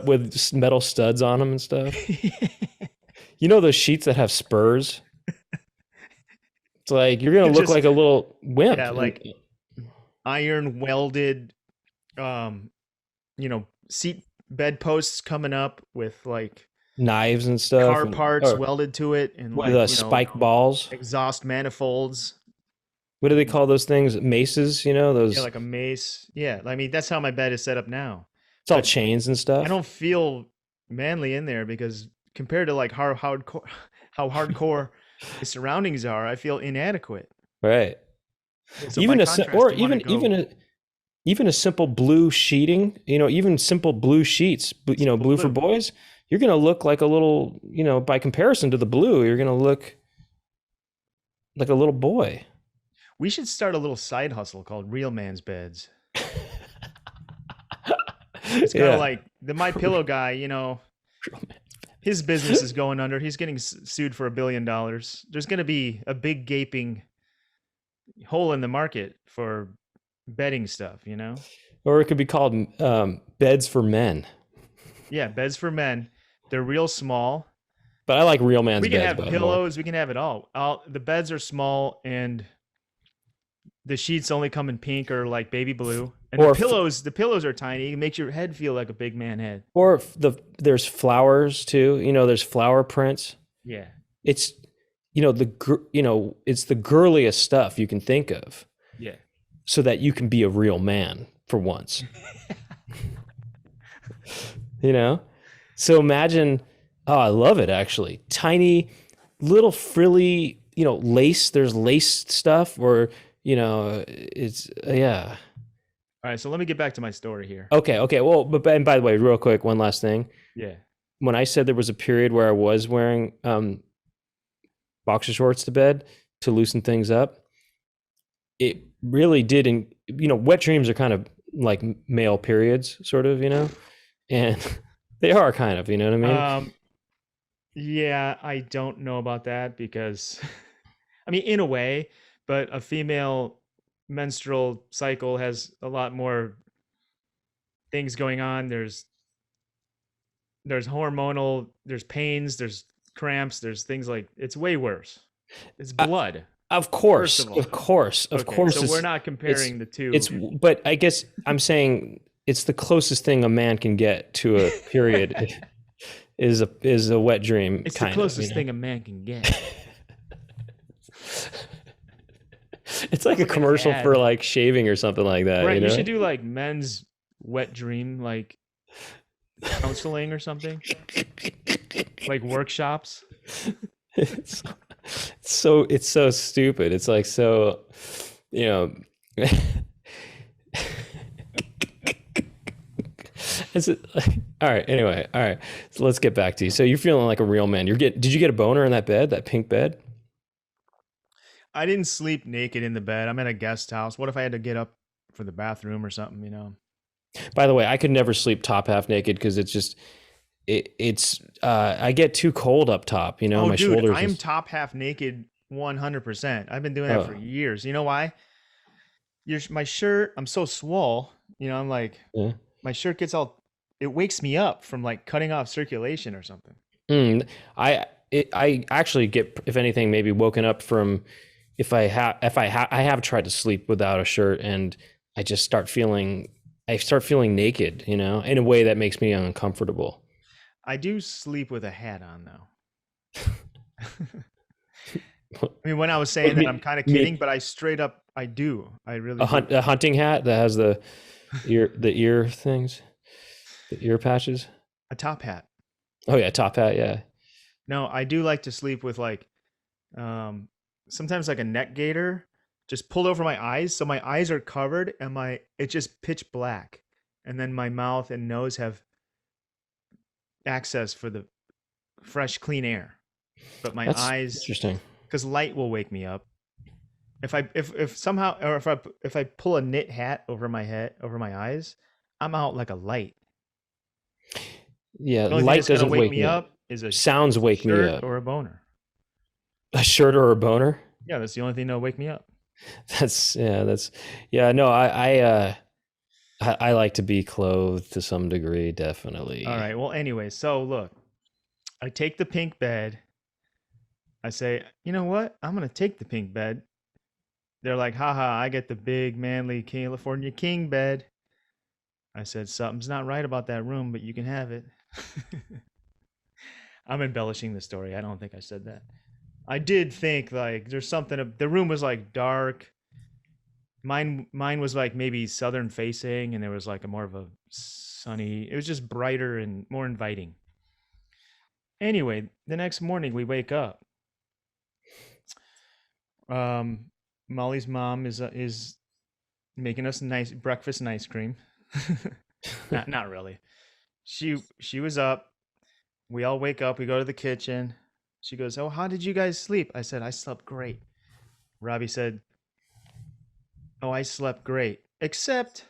with metal studs on them and stuff. Those sheets that have spurs. It's like you're gonna look like a little wimp. Yeah, iron welded, seat bedposts coming up with like Knives and stuff, car and parts or welded to it, and with like spike balls. exhaust manifolds. What do they call those things? Maces, Yeah, those. like a mace. Yeah, I mean that's how my bed is set up now. It's all But chains and I stuff. don't feel manly in there because compared to like how hardcore the surroundings are, I feel inadequate. Right. So by Even contrast, or you want to go even a simple blue sheeting, even simple blue sheets, simple blue for blue. boys, you're going to look like a little, by comparison to the blue, you're going to look like a little boy. We should start a little side hustle called Real Man's Beds. It's kind of Yeah. like the My Pillow guy, his business is going under. He's getting sued for $1 billion. There's going to be a big gaping hole in the market for bedding stuff. Or it could be called beds for men. Yeah, beds for men. They're real small. But I like real man's We can beds have more. pillows. We can have it all. The beds are small, and the sheets only come in pink or like baby blue. And Or the pillows are tiny. It makes your head feel like a big man head. or there's flowers too. There's flower prints. Yeah. It's it's the girliest stuff you can think of, Yeah. so that you can be a real man for once. So imagine, oh, I love it actually. Tiny little frilly, lace, there's lace stuff, or it's yeah. All right, so let me get back to my story here. Okay. Well, and by the way, real quick, one last thing. Yeah. When I said there was a period where I was wearing boxer shorts to bed to loosen things up, it really didn't. Wet dreams are kind of like male periods, sort of, and they are kind of, you know what I mean? Yeah, I don't know about that because, I mean, in a way, but a female menstrual cycle has a lot more things going on. There's hormonal, there's pains, there's cramps, there's things like it's way worse. It's blood. Of First course, of all. of Okay, course. so we're not comparing the two. But I guess I'm saying it's the closest thing a man can get to a period is a wet dream. It's the closest thing a man can get. It's like a commercial for like shaving or something like that. Right, you should do like men's wet dream like counseling or something, like workshops. It's so stupid. It's like so, Is it all right? Anyway, all right. So let's get back to you. So you're feeling like a real man. Did you get a boner in that bed, that pink bed? I didn't sleep naked in the bed. I'm at a guest house. What if I had to get up for the bathroom or something? By the way, I could never sleep top half naked because it's just it's I get too cold up top. Oh, my dude, shoulders. I'm top half naked 100%. I've been doing that for years. You know why? My shirt. I'm so swole. I'm like, my shirt gets all. It wakes me up from like cutting off circulation or something. I actually get, if anything, maybe woken up from I have tried to sleep without a shirt, and I start feeling naked, in a way that makes me uncomfortable. I do sleep with a hat on though. I mean, when I was saying that, I'm kind of kidding, but I straight up, I do. I really a hunting hat that has the ear things, the ear patches. A top hat. Oh yeah, top hat. Yeah. No, I do like to sleep with like, sometimes like a neck gaiter, just pulled over my eyes, so my eyes are covered and it's just pitch black, and then my mouth and nose have access for the fresh, clean air, but my eyes, interesting, because light will wake me up. If somehow, or if I pull a knit hat over my head, over my eyes, I'm out like a light. Yeah, light doesn't wake me up. Is a sounds wake me up, or a boner. A shirt or a boner? Yeah, that's the only thing that'll wake me up. No, I like to be clothed to some degree, definitely. All right. Well, anyway, so look, I take the pink bed. I say, you know what? I'm going to take the pink bed. They're like, haha, I get the big, manly California king bed. I said, something's not right about that room, but you can have it. I'm embellishing the story. I don't think I said that. I did think like there's something. The room was like dark. Mine was like maybe southern facing, and there was like a more of a sunny. It was just brighter and more inviting. Anyway, the next morning we wake up. Molly's mom is making us nice breakfast and ice cream. not really. She was up. We all wake up. We go to the kitchen. She goes, "Oh, how did you guys sleep?" I said, "I slept great." Robbie said, "Oh, I slept great, except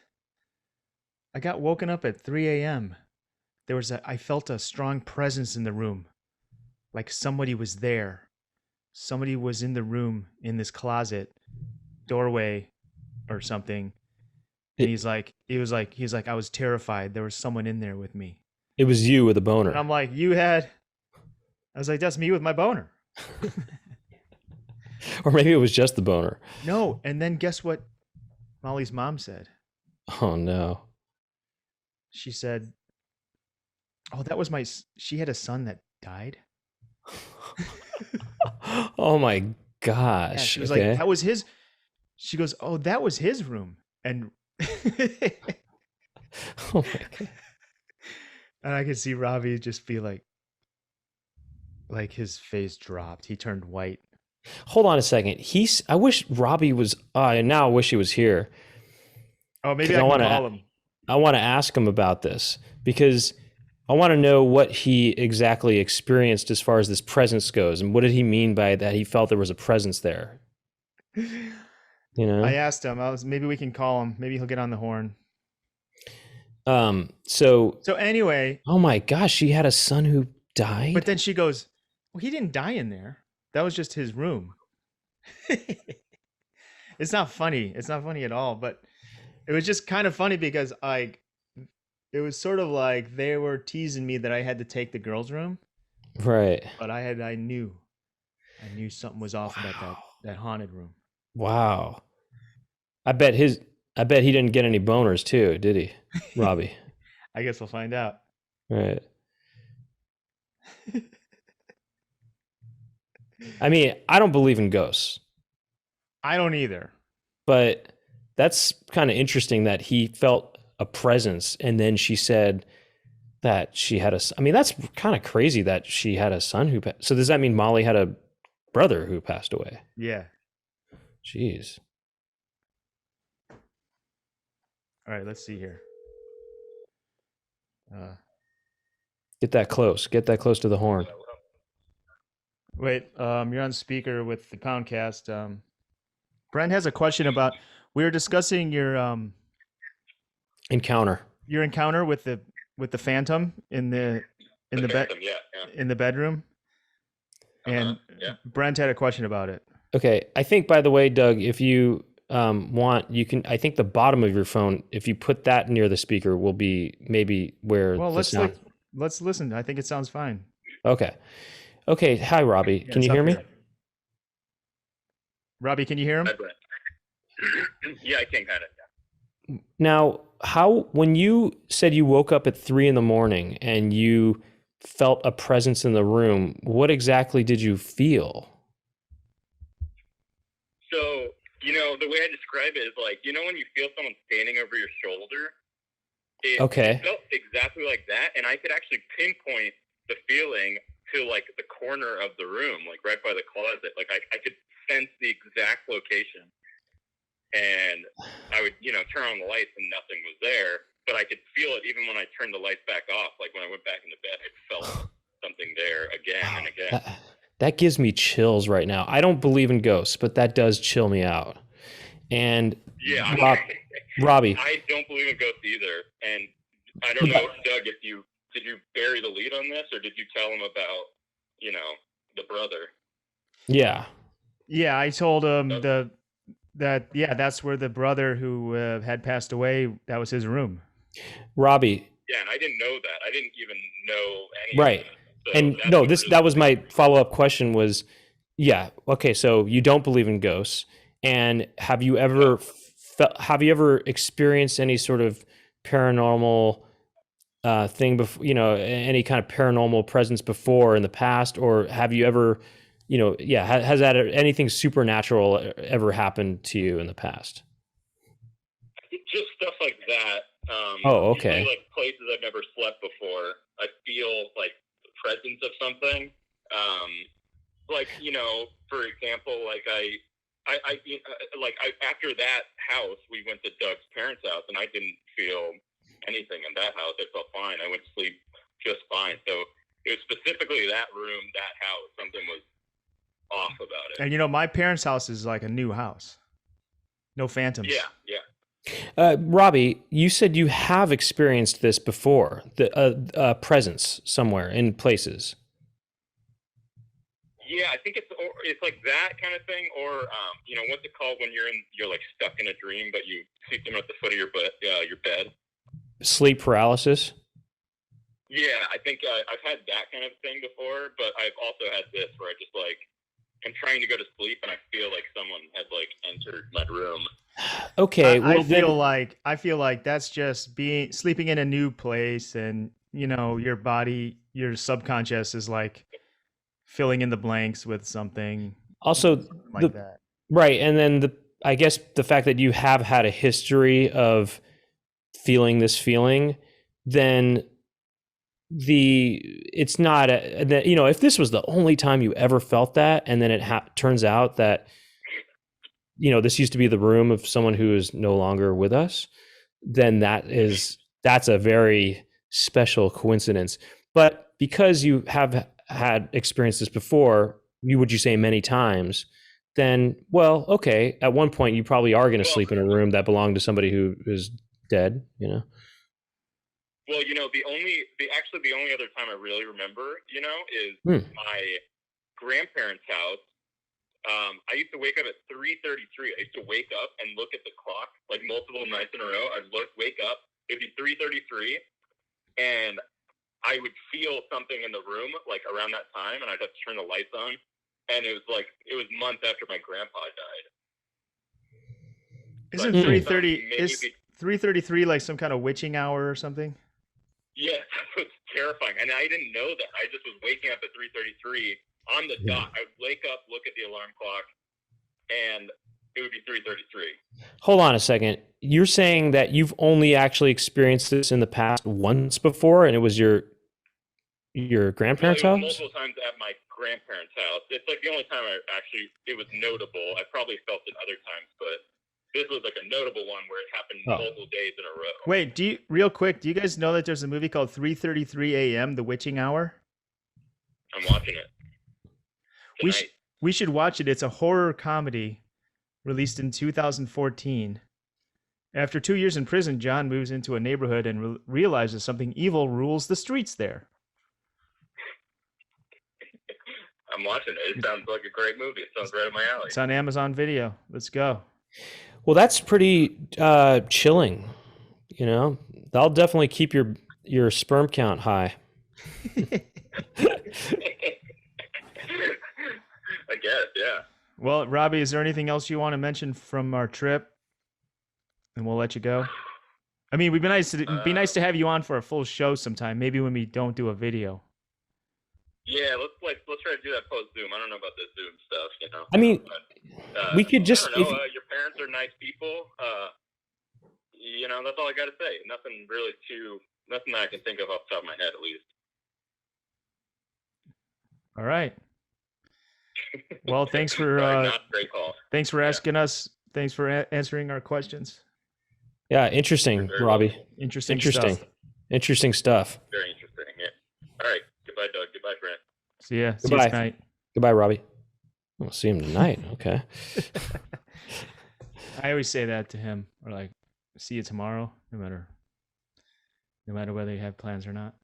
I got woken up at 3 a.m. I felt a strong presence in the room, like somebody was there. Somebody was in the room in this closet, doorway, or something." And he's like, I was terrified. There was someone in there with me. It was you with a And boner. I'm like, I was like, that's me with my boner. Or maybe it was just the boner. No. And then guess what Molly's mom said? Oh, no. She said, "Oh, she had a son that died." Oh, my Yeah, gosh. she was Okay. like, that was his. She goes, "Oh, that was his room." And Oh, my God. and I could see Robbie just be like his face dropped. He turned white. Hold on a second. I wish Robbie was, now I wish he was here. Oh, maybe 'Cause I I can wanna- call him. I want to ask him about this because I want to know what he exactly experienced as far as this presence goes. And what did he mean by that? He felt there was a presence there, you know? I asked him. Maybe we can call him. Maybe he'll get on the horn. So anyway, oh my gosh, she had a son who died? but then she goes, "Well, he didn't die in there. That was just his room." It's not funny. It's not funny at all. But it was just kind of funny because it was sort of like they were teasing me that I had to take the girls' room. Right. But I knew something was off about that haunted room. Wow. I bet he didn't get any boners too, did he, Robbie? I guess we'll find out. Right. I mean, I don't believe in ghosts. I don't either. But that's kind of interesting that he felt a presence and then she said that she had I mean, that's kind of crazy that she had a son who passed. So does that mean Molly had a brother who passed away? Yeah. Jeez. All right, let's see here. Get that close. Get that close to the horn. Wait, you're on speaker with the Poundcast. Brent has a question about. We were discussing your encounter with the Phantom in the in the bedroom, and Brent had a question about it. Okay, I think by the way, Doug, if you want, you can. I think the bottom of your phone, if you put that near the speaker, will be maybe where. Well, let's listen. I think it sounds fine. Okay. Hi, Robbie. Yeah, can you hear me? Robbie, can you hear him? Yeah, I can kind of. Now, when you said you woke up at 3 a.m. and you felt a presence in the room, what exactly did you feel? So, the way I describe it is like, when you feel someone standing over your shoulder, it felt exactly like that. And I could actually pinpoint the feeling to like the corner of the room, like right by the closet. Like I could sense the exact location. And I would, turn on the lights and nothing was there, but I could feel it even when I turned the lights back off. Like when I went back into bed, I felt something there again and again. That gives me chills right now. I don't believe in ghosts, but that does chill me out. And yeah, Robbie, I don't believe in ghosts either. And I don't know, Doug, did you bury the lead on this, or did you tell him about, the brother? Yeah. Yeah, I told him that's where the brother who had passed away, that was his room. Robbie. Yeah, and I didn't know that. I didn't even know any right. of that. And no, that was my follow-up question was, yeah, okay, so you don't believe in ghosts, and have you ever experienced any sort of paranormal thing before, any kind of paranormal presence before in the past, or have you ever, has that anything supernatural ever happened to you in the past? Just stuff like that. Oh, okay. Usually, like places I've never slept before, I feel like the presence of something. Like, for example, like after that house, we went to Doug's parents' house, and I didn't feel anything in that house. I felt fine. I went to sleep just fine. So it was specifically that room, that house. Something was off about it. And my parents' house is like a new house. No phantoms. Yeah, yeah. Robbie, you said you have experienced this before, the presence somewhere in places. Yeah, I think it's like that kind of thing, or what's it called when you're like stuck in a dream, but you sleep them at the foot of your bed. Sleep paralysis. Yeah, I think I've had that kind of thing before, but I've also had this where I just like I'm trying to go to sleep and I feel like someone had like entered my room. Okay, I feel like that's just sleeping in a new place, and your body, your subconscious is like filling in the blanks with something. Also, like that, right? And then I guess the fact that you have had a history of feeling this feeling, then it's not if this was the only time you ever felt that, and then it turns out that this used to be the room of someone who is no longer with us, then that's a very special coincidence. But because you have had experienced this before, would you say many times, then, well, okay, at one point you probably are going to sleep in a room that belonged to somebody who is dead, Well, the only other time I really remember, is my grandparents' house. I used to wake up at 3:33. I used to wake up and look at the clock like multiple nights in a row. I'd wake up, it'd be 3:33, and I would feel something in the room like around that time, and I'd have to turn the lights on. And it was months after my grandpa died. Isn't 3:33 like some kind of witching hour or something? Yeah, that was terrifying, and I didn't know that. I just was waking up at 3:33 on the dot. I would wake up, look at the alarm clock, and it would be 3:33. Hold on a second. You're saying that you've only actually experienced this in the past once before, and it was your grandparents' house? Multiple times at my grandparents' house. It's like the only time it was notable. I probably felt it other times, but this was like a notable one where it happened multiple days in a row. Wait, real quick, do you guys know that there's a movie called 3:33 a.m., The Witching Hour? I'm watching it. We should watch it. It's a horror comedy released in 2014. After 2 years in prison, John moves into a neighborhood and realizes something evil rules the streets there. I'm watching it. It sounds like a great movie. It sounds right up my alley. It's on Amazon Video. Let's go. Well, that's pretty chilling. That'll definitely keep your sperm count high. I guess, yeah. Well, Robbie, is there anything else you want to mention from our trip? And we'll let you go. I mean, it'd be nice to have you on for a full show sometime. Maybe when we don't do a video. Yeah, let's try to do that post Zoom. I don't know about the Zoom stuff, I mean, we could just. I don't know, your parents are nice people. That's all I got to say. Nothing that I can think of off the top of my head, at least. All right. Well, thanks for great call. Thanks for asking us. Thanks for answering our questions. Yeah, interesting, Robbie. Interesting stuff. Interesting stuff. Very interesting. Yeah. All right. Goodbye, Doug. Goodbye, Brent. See ya. Goodbye. See you tonight. Goodbye, Robbie. We'll see him tonight. Okay. I always say that to him, or like, see you tomorrow, no matter whether you have plans or not.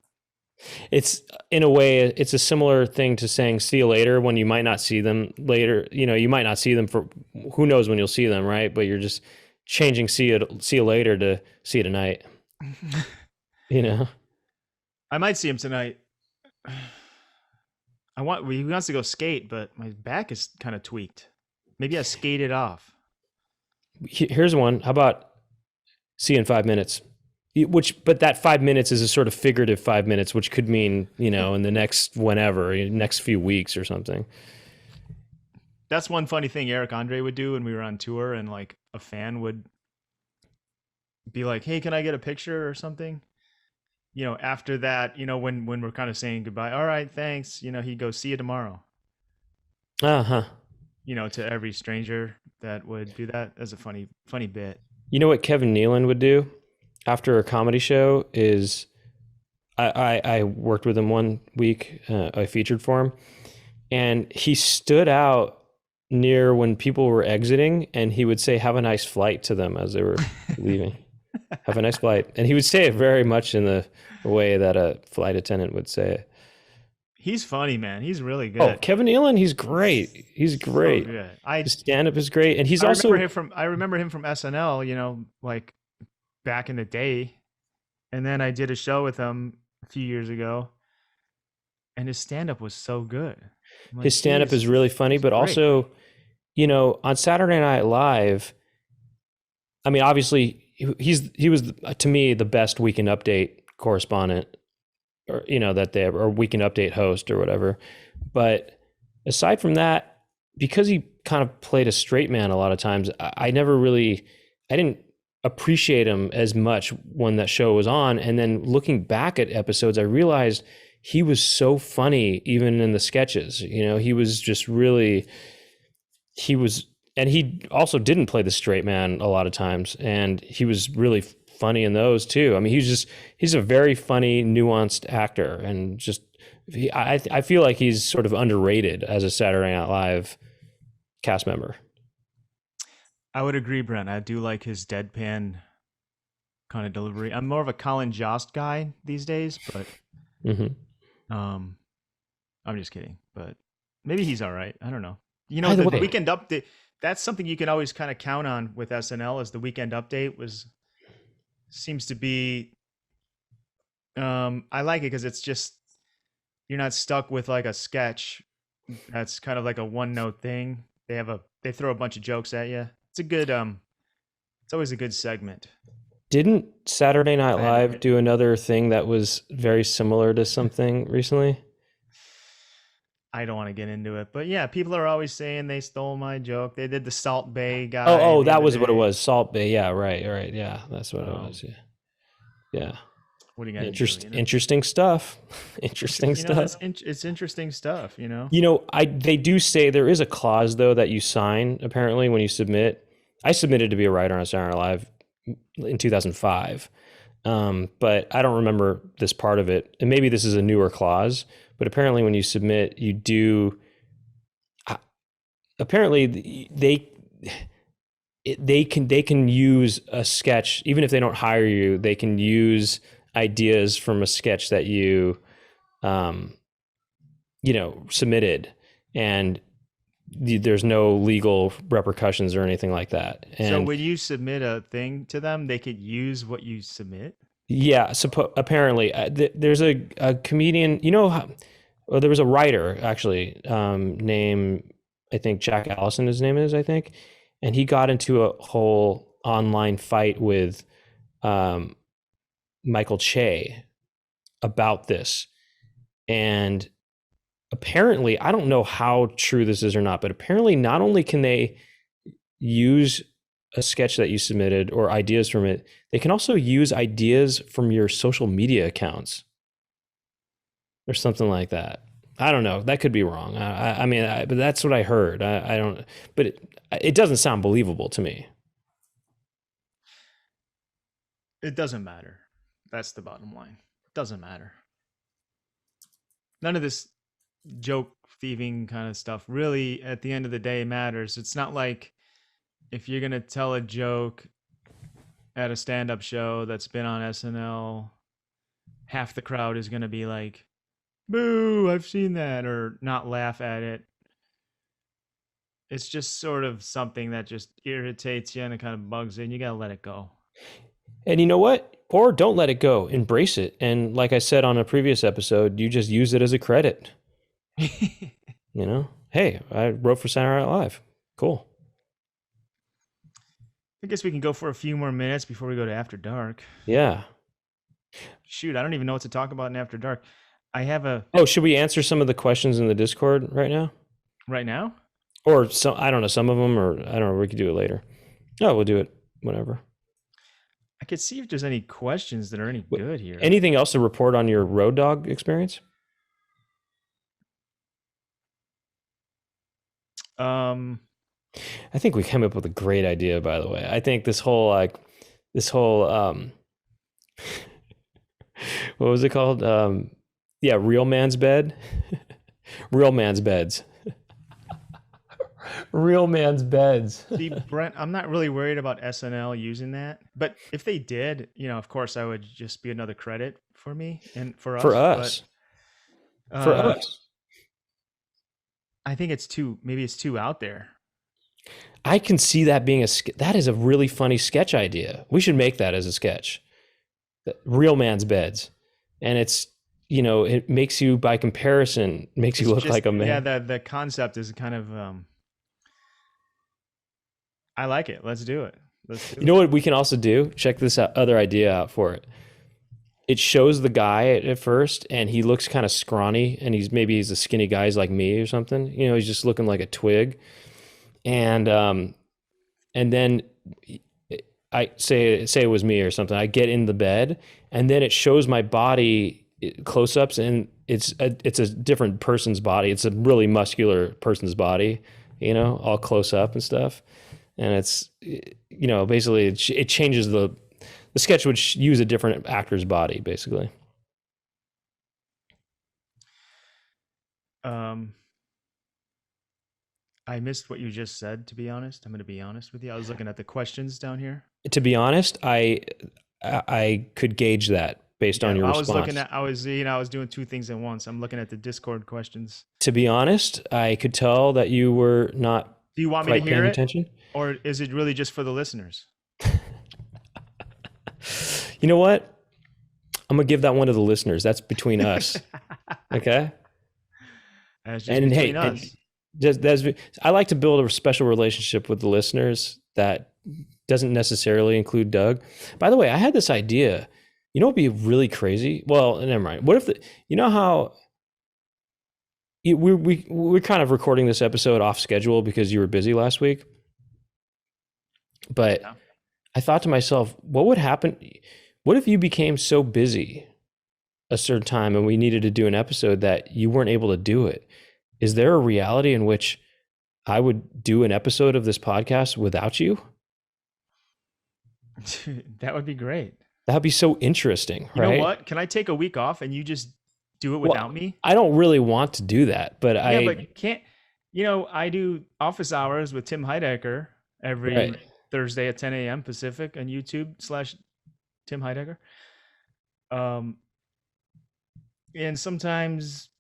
It's in a way, it's a similar thing to saying see you later when you might not see them later. You might not see them for who knows when you'll see them, right? But you're just changing see you later to see you tonight. I might see him tonight. He wants to go skate, but my back is kind of tweaked. Maybe I skate it off. Here's one. How about see you in 5 minutes? But that 5 minutes is a sort of figurative 5 minutes, which could mean, in the next next few weeks or something. That's one funny thing Eric Andre would do when we were on tour, and like a fan would be like, "Hey, can I get a picture or something?" After that, when we're kind of saying goodbye, all right, thanks. He'd go, "See you tomorrow." Uh-huh. To every stranger that would do that. As a funny bit. You know what Kevin Nealon would do after a comedy show is, I worked with him one week. I featured for him, and he stood out near when people were exiting, and he would say, "Have a nice flight" to them as they were leaving. Have a nice flight. And he would say it very much in the way that a flight attendant would say it. He's funny, man. He's really good. Oh, Kevin Nealon, he's great. He's great. So good. His stand-up is great. And I remember him from SNL, like back in the day. And then I did a show with him a few years ago, and his stand-up was so good. Like, his stand-up is really funny, but great. Also, on Saturday Night Live, I mean, obviously he was to me the best Weekend Update correspondent, or that they or Weekend Update host or whatever. But aside from that, because he kind of played a straight man a lot of times, I didn't appreciate him as much when that show was on. And then looking back at episodes, I realized he was so funny even in the sketches. He was just really, and he also didn't play the straight man a lot of times, and he was really funny in those too. I mean, he's a very funny, nuanced actor, and just I feel like he's sort of underrated as a Saturday Night Live cast member. I would agree, Brent. I do like his deadpan kind of delivery. I'm more of a Colin Jost guy these days, but I'm just kidding. But maybe he's all right. I don't know. The Weekend Update. That's something you can always kind of count on with SNL, is the Weekend Update seems to be, I like it because it's just, you're not stuck with like a sketch that's kind of like a one note thing. They throw a bunch of jokes at you. It's a good, it's always a good segment. Didn't Saturday Night Live do another thing that was very similar to something recently? I don't want to get into it, but yeah, people are always saying they stole my joke. They did the Salt Bay guy. Oh, that was what it was. Salt Bay. Yeah, right. Yeah, that's what it was. Yeah. What do you got? Interesting stuff. Interesting stuff. It's interesting stuff. They do say there is a clause though that you sign apparently when you submit. I submitted to be a writer on Saturday Night Live in 2005, but I don't remember this part of it. And maybe this is a newer clause. But apparently when you submit, you do, apparently they can use a sketch, even if they don't hire you, they can use ideas from a sketch that you, submitted, and there's no legal repercussions or anything like that. And so when you submit a thing to them, they could use what you submit? Yeah, apparently there's a comedian, there was a writer actually named, I think Jack Allison, his name is, I think, and he got into a whole online fight with Michael Che about this. And apparently, I don't know how true this is or not, but apparently not only can they use a sketch that you submitted or ideas from it, they can also use ideas from your social media accounts or something like that. I don't know. That could be wrong. But that's what I heard. I don't, but it doesn't sound believable to me. It doesn't matter. That's the bottom line. It doesn't matter. None of this joke thieving kind of stuff really, at the end of the day, matters. It's not like, if you're going to tell a joke at a stand-up show that's been on SNL, half the crowd is going to be like, boo, I've seen that, or not laugh at it. It's just sort of something that just irritates you and it kind of bugs you, and you got to let it go. And you know what? Or don't let it go. Embrace it. And like I said on a previous episode, you just use it as a credit. Hey, I wrote for Saturday Night Live. Cool. I guess we can go for a few more minutes before we go to After Dark. Yeah. Shoot, I don't even know what to talk about in After Dark. I have a Oh, should we answer some of the questions in the Discord right now? right now. Or some, I don't know, some of them, or I don't know, we could do it later. No, we'll do it whenever. I could see if there's any questions that are any good here. Anything else to report on your road dog experience? Um, I think we came up with a great idea, by the way. I think this whole what was it called? Yeah, real man's bed. Real man's beds. Real man's beds. see, Brent, I'm not really worried about SNL using that, but if they did, of course, I would just be another credit for me and for us. For us. But, For us. I think maybe it's too out there. I can see that being that is a really funny sketch idea. We should make that as a sketch. Real man's beds. And it's, it makes you, by comparison, makes you look like a man. Yeah, the concept is kind of, I like it. Let's do it. You know what we can also do? Check this other idea out for it. It shows the guy at first, and he looks kind of scrawny, and he's a skinny guy, he's like me or something. He's just looking like a twig. And then I say it was me or something. I get in the bed, and then it shows my body close-ups, and it's a different person's body. It's a really muscular person's body, all close up and stuff. And it's, basically it changes the sketch would use a different actor's body, basically. I missed what you just said, to be honest. I'm going to be honest with you. I was looking at the questions down here. To be honest, I could gauge that based on your response. I was doing two things at once. I'm looking at the Discord questions. To be honest, I could tell that you were not. Do you want me to hear it? Attention? Or is it really just for the listeners? You know what? I'm going to give that one to the listeners. That's between us. Okay? That's just between us. I like to build a special relationship with the listeners that doesn't necessarily include Doug. By the way, I had this idea. It'd be really crazy. Well, never mind. What if how we're kind of recording this episode off schedule because you were busy last week. But yeah. I thought to myself, what would happen? What if you became so busy a certain time and we needed to do an episode that you weren't able to do it? Is there a reality in which I would do an episode of this podcast without you? That would be great. That would be so interesting, right? You know what? Can I take a week off and you just do it without me? I don't really want to do that, but but you can't. I do office hours with Tim Heidecker every Thursday at 10 a.m. Pacific on YouTube/Tim Heidecker. And sometimes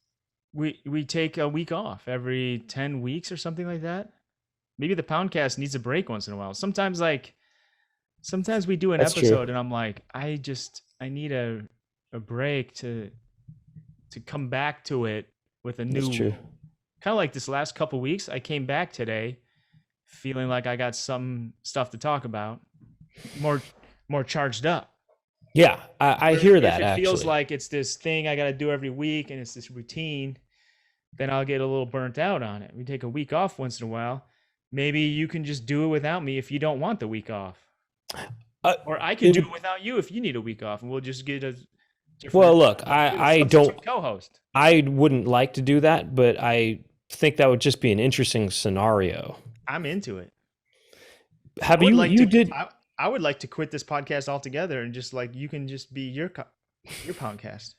we take a week off every 10 weeks or something like that. Maybe the Poundcast needs a break once in a while. Sometimes we do an episode and I'm like, I need a break to come back to it with a new, kind of like this last couple of weeks. I came back today feeling like I got some stuff to talk about, more charged up. Yeah, I hear that. If it actually feels like it's this thing I got to do every week and it's this routine, then I'll get a little burnt out on it. We take a week off once in a while. Maybe you can just do it without me if you don't want the week off. Or I can do it without you if you need a week off, and we'll just get a different. Well, look, I don't co-host. I wouldn't like to do that, but I think that would just be an interesting scenario. I'm into it. Did? I would like to quit this podcast altogether and just you can just be your podcast.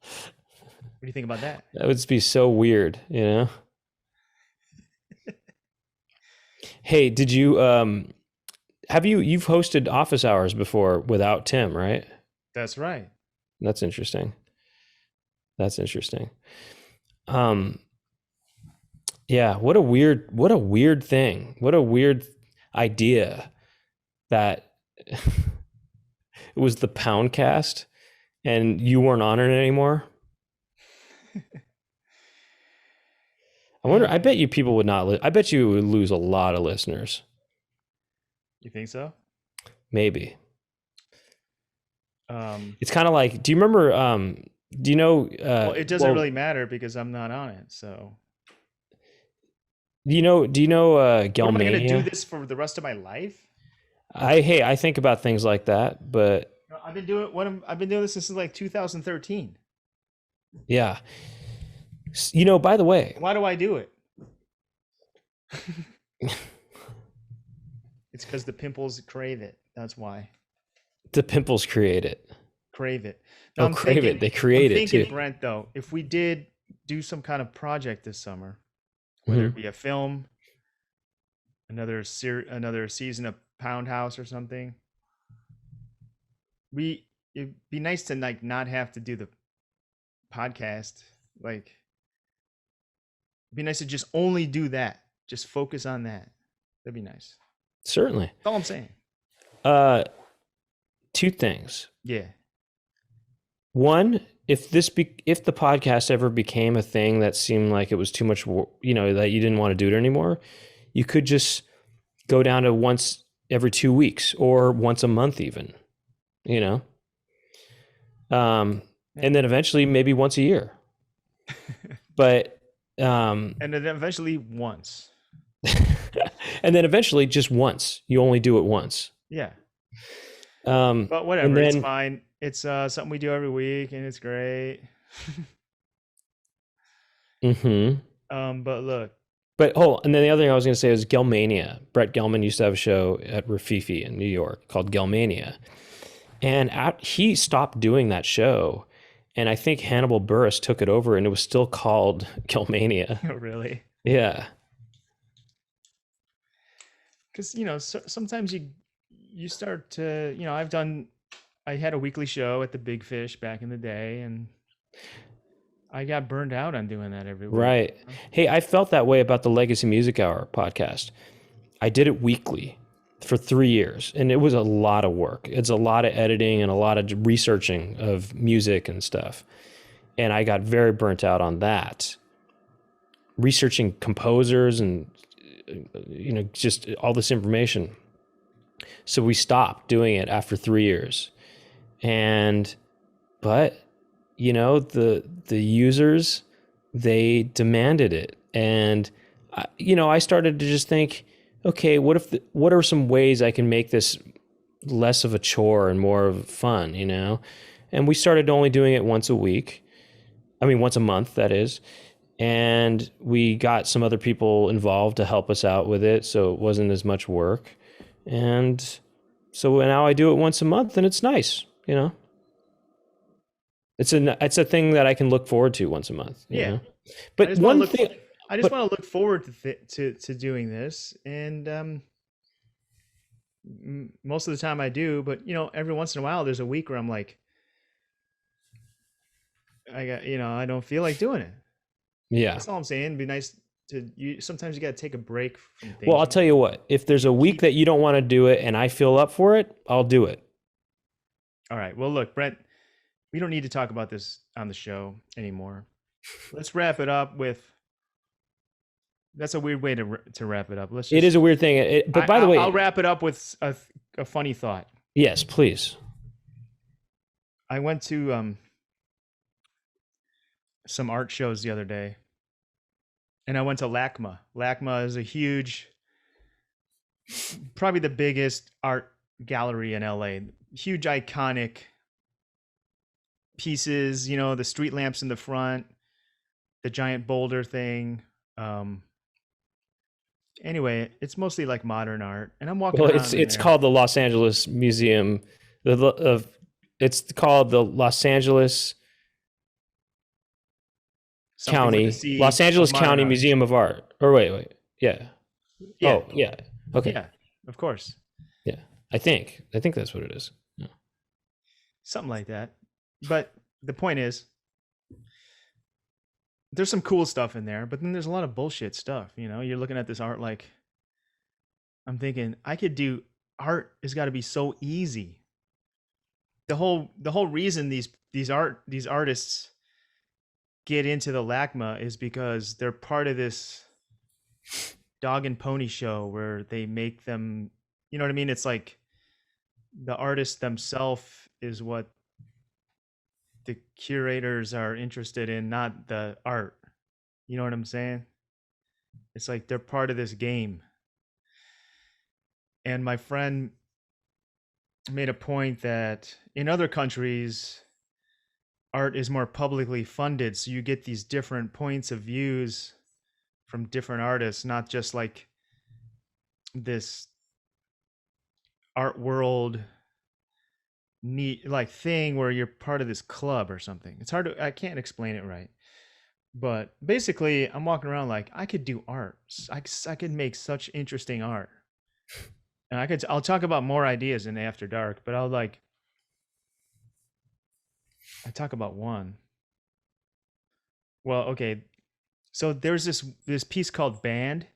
What do you think about that? That would be so weird, Hey, did you you've hosted office hours before without Tim, right? That's right. That's interesting. Yeah, what a weird thing. What a weird idea that it was the Poundcast and you weren't on it anymore. I bet you people would not I bet you would lose a lot of listeners. You think so? Maybe. It's kind of like, do you remember, do you know, well, it doesn't really matter because I'm not on it. So do you know, what am I going to do Galmania? this for the rest of my life? I think about things like that, but No, I've been doing I've been doing this since like 2013. yeah. By the way, Why do I do it? It's because the pimples crave it. That's why. the pimples create it. Crave it. Now Oh, crave it. They create I'm it thinking, too. Brent, though, if we did do some kind of project this summer, whether it be a film, another season of Poundhouse or something, it'd be nice to like not have to do the podcast. Like, it'd be nice to just only do that. Just focus on that. That'd be nice. Certainly. That's all I'm saying. Two things. Yeah. One, if the podcast ever became a thing that seemed like it was too much, that you didn't want to do it anymore, you could just go down to once every 2 weeks or once a month even, and then eventually maybe once a year. But and then eventually once. and then eventually just once. You only do it once. Yeah. But whatever, then, it's fine. It's something we do every week, and it's great. But look. And then the other thing I was going to say is Gelmania. Brett Gelman used to have a show at Rafifi in New York called Gelmania, and he stopped doing that show, and I think Hannibal Buress took it over, and it was still called Gelmania. Oh, really? Yeah. Because sometimes you start to I had a weekly show at the Big Fish back in the day, and I got burned out on doing that every week. Right. Hey, I felt that way about the Legacy Music Hour podcast. I did it weekly for 3 years, and it was a lot of work. It's a lot of editing and a lot of researching of music and stuff. And I got very burnt out on that. Researching composers and, just all this information. So we stopped doing it after 3 years. But the users, they demanded it. And, I started to just think, okay, what are some ways I can make this less of a chore and more of fun, And we started only doing it once a month, that is. And we got some other people involved to help us out with it, so it wasn't as much work. And so now I do it once a month, and it's nice, It's a thing that I can look forward to once a month. Yeah. But I just want to look forward to doing this, and most of the time I do. But every once in a while, there's a week where I'm like, I don't feel like doing it. Yeah, that's all I'm saying. It'd be nice sometimes you got to take a break from things. Well, I'll tell you what. If there's a week that you don't want to do it, and I feel up for it, I'll do it. All right. Well, look, Brent, we don't need to talk about this on the show anymore. Let's wrap it up with. That's a weird way to wrap it up. It is a weird thing. But by the way, I'll wrap it up with a funny thought. Yes, please. I went to some art shows the other day, and I went to LACMA. LACMA is a huge, probably the biggest art gallery in LA. Huge, iconic pieces. The street lamps in the front, the giant boulder thing. Anyway, it's mostly like modern art, and I'm walking. Well, around it's called the Los Angeles Museum. It's called the Los Angeles County County Museum of Art. Or wait, yeah. Oh, yeah. Okay. Yeah, of course. Yeah, I think that's what it is. Yeah. Something like that. But the point is, there's some cool stuff in there, but then there's a lot of bullshit stuff. You're looking at this art like, I'm thinking I could do art. Has got to be so easy. The whole reason these artists get into the LACMA is because they're part of this dog and pony show where they make them. You know what I mean? It's like the artist themselves is what the curators are interested in, not the art. You know what I'm saying? It's like they're part of this game. And my friend made a point that in other countries, art is more publicly funded, so you get these different points of views from different artists, not just like this art world neat like thing where you're part of this club or something. It's hard to, I can't explain it right, but basically I'm walking around like I could do art. I could make such interesting art, and I'll talk about more ideas in After Dark, but I talk about one. Well, okay, so there's this piece called Band,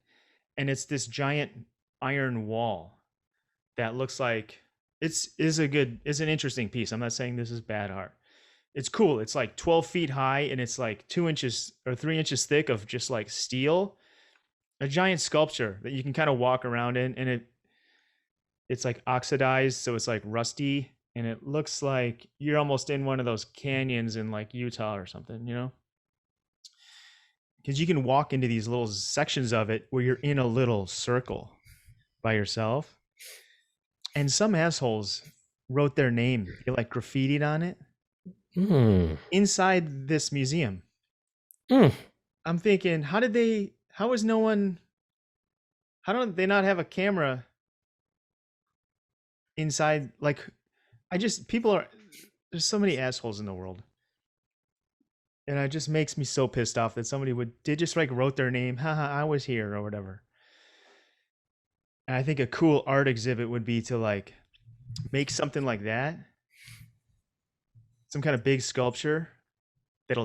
and it's this giant iron wall that looks like it's an interesting piece. I'm not saying this is bad art. It's cool. It's like 12 feet high, and it's like 2 inches or 3 inches thick of just like steel, a giant sculpture that you can kind of walk around in, and it's like oxidized, so it's like rusty, and it looks like you're almost in one of those canyons in like Utah or something, you know? Because you can walk into these little sections of it where you're in a little circle by yourself. And some assholes wrote their name, they like graffitied on it inside this museum. I'm thinking, how don't they not have a camera inside? Like, there's so many assholes in the world. And it just makes me so pissed off that they just like wrote their name, haha, I was here or whatever. And I think a cool art exhibit would be to like make something like that, some kind of big sculpture that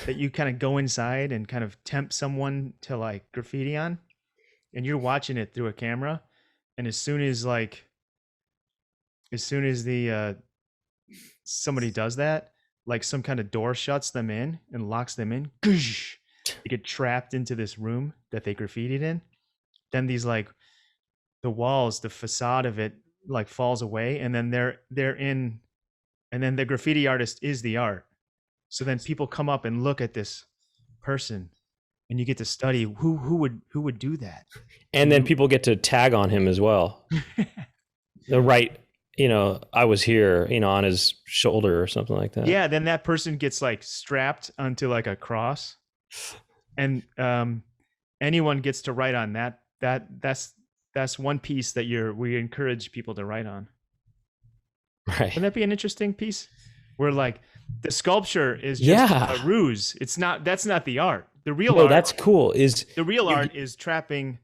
you kind of go inside and kind of tempt someone to like graffiti on, and you're watching it through a camera. And as soon as the somebody does that, like some kind of door shuts them in and locks them in, they get trapped into this room that they graffitied in. Then these like the walls, the facade of it like falls away, and then they're in, and then the graffiti artist is the art. So then people come up and look at this person, and you get to study who would do that. And then people get to tag on him as well. The right, I was here, on his shoulder or something like that. Yeah, then that person gets like strapped onto like a cross, and anyone gets to write on that. That's one piece that we encourage people to write on. Right. Wouldn't that be an interesting piece? Where like the sculpture is just a ruse. That's not the art. The real art. That's cool. Art is trapping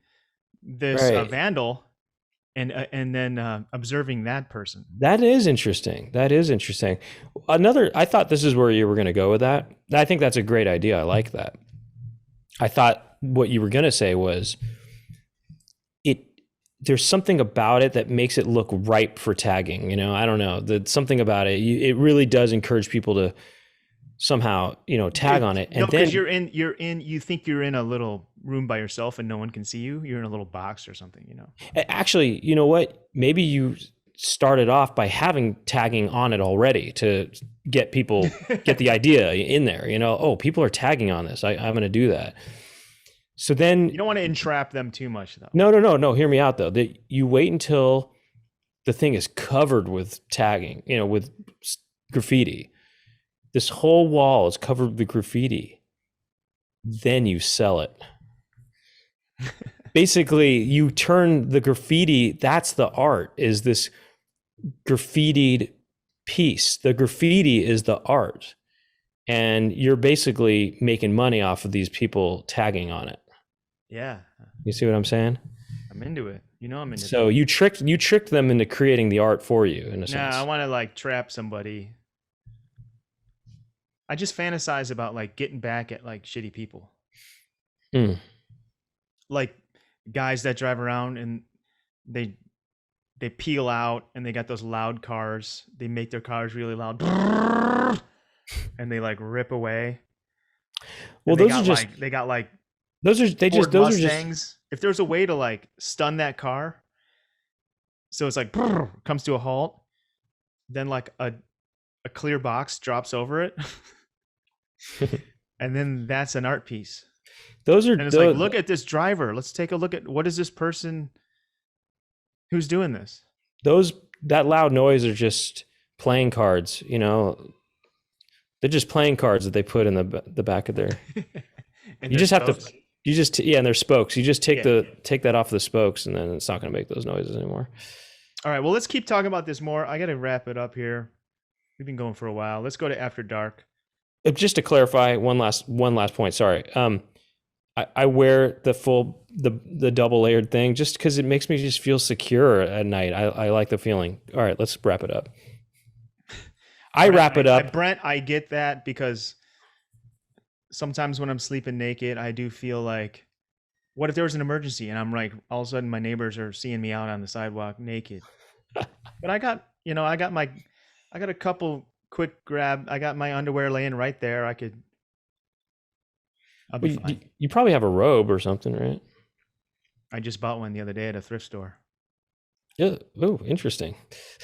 this vandal and then observing that person. That is interesting. I thought this is where you were going to go with that. I think that's a great idea. I like that. I thought what you were going to say was there's something about it that makes it look ripe for tagging. I don't know. Something about it. It really does encourage people to somehow, tag on it. And because you think you're in a little room by yourself and no one can see you. You're in a little box or something, Actually, you know what? Maybe you started off by having tagging on it already to get people, get the idea in there, oh, people are tagging on this. I'm going to do that. So then you don't want to entrap them too much, though. No. Hear me out, though. That you wait until the thing is covered with tagging, with graffiti. This whole wall is covered with graffiti. Then you sell it. Basically, you turn the graffiti. That's the art. Is this graffitied piece? The graffiti is the art, and you're basically making money off of these people tagging on it. Yeah. You see what I'm saying? I'm into it. I'm into it. So you tricked them into creating the art for you in a sense. I want to like trap somebody. I just fantasize about like getting back at like shitty people. Like guys that drive around and they peel out and they got those loud cars. They make their cars really loud and they like rip away. Well, those are just if there's a way to like stun that car, so it's like comes to a halt, then like a clear box drops over it. And then that's an art piece. Those are, and it's like, look at this driver. Let's take a look at what is this person who's doing this. That loud noise are just playing cards, you know. They're just playing cards that they put in the back of their. And you just have spokes. to, and they're spokes. You just take that off the spokes, and then it's not going to make those noises anymore. All right, well, let's keep talking about this more. I got to wrap it up here. We've been going for a while. Let's go to After Dark. Just to clarify, one last point. Sorry, I wear the double layered thing just because it makes me just feel secure at night. I like the feeling. All right, let's wrap it up. Brent, I get that, because sometimes when I'm sleeping naked, I do feel like, what if there was an emergency and I'm like, all of a sudden my neighbors are seeing me out on the sidewalk naked. But I got a couple quick grab. I got my underwear laying right there. I'll be fine. You probably have a robe or something, right? I just bought one the other day at a thrift store. Yeah. Oh, interesting.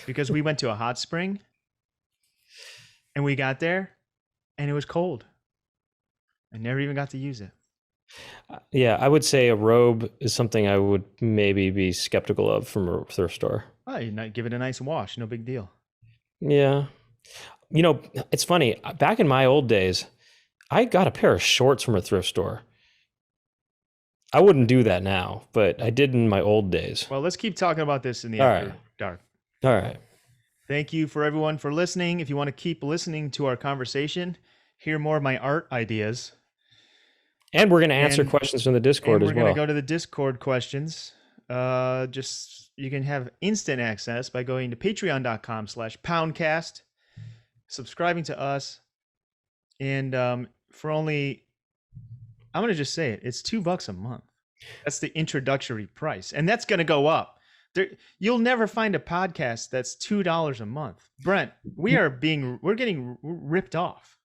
Because we went to a hot spring and we got there and it was cold. I never even got to use it. Yeah, I would say a robe is something I would maybe be skeptical of from a thrift store. Oh, you might give it a nice wash. No big deal. Yeah. You know, it's funny. Back in my old days, I got a pair of shorts from a thrift store. I wouldn't do that now, but I did in my old days. Well, let's keep talking about this in the All After right. Dark. All right. Thank you for everyone for listening. If you want to keep listening to our conversation, hear more of my art ideas. And we're going to answer questions from the Discord as well. We're going to go to the Discord questions. You can have instant access by going to patreon.com/poundcast, subscribing to us. And for only, I'm going to just say it, it's $2 a month. That's the introductory price. And that's going to go up. You'll never find a podcast that's $2 a month. Brent, we're getting ripped off.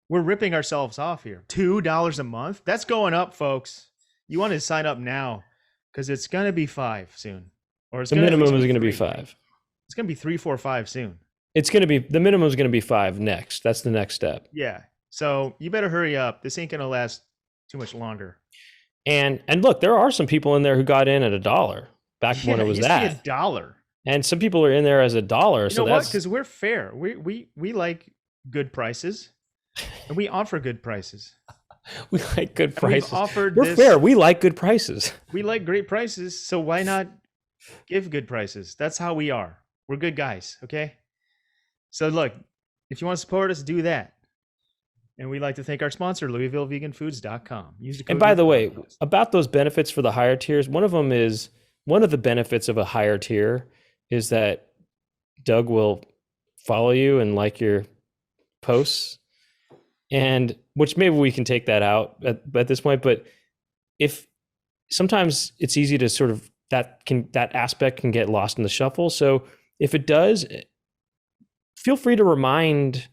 We're ripping ourselves off here. $2 a month? That's going up, folks. You want to sign up now because it's going to be $5 soon. Or the minimum is going to be $5. It's going to be $3, $4, $5 soon. The minimum is going to be $5 next. That's the next step. Yeah. So you better hurry up. This ain't going to last too much longer. And look, there are some people in there who got in at $1 back when it was that. $1. And some people are in there as $1. You know what? Because we're fair. We like good prices. And we offer good prices. We like good prices. We're fair. We like good prices. We like great prices. So why not give good prices? That's how we are. We're good guys. Okay. So look, if you want to support us, do that. And we'd like to thank our sponsor, LouisvilleVeganFoods.com. Use the code. And by the way, about those benefits for the higher tiers, one of the benefits of a higher tier is that Doug will follow you and like your posts. And which maybe we can take that out at this point, but if sometimes it's easy to sort of that aspect can get lost in the shuffle. So if it does, feel free to remind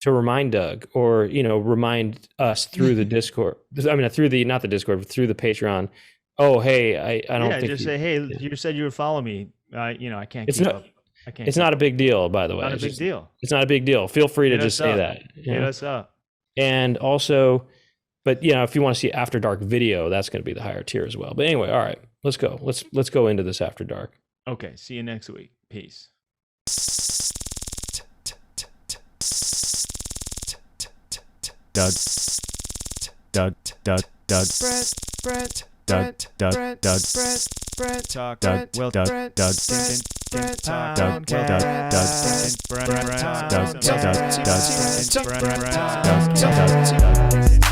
Doug or remind us through the Discord. I mean, not the Discord, but through the Patreon. Oh, hey, I don't think. Just say, hey, you said you would follow me. I can't. Keep up. I can't. It's not a big deal, by the way. Not a big deal. It's not a big deal. Feel free to just say that. Hit us up. And also, but if you want to see After Dark video, that's going to be the higher tier as well. But anyway, all right, let's go. Let's go into this After Dark. Okay. See you next week. Peace. Doug. Brent. Talk. Brent.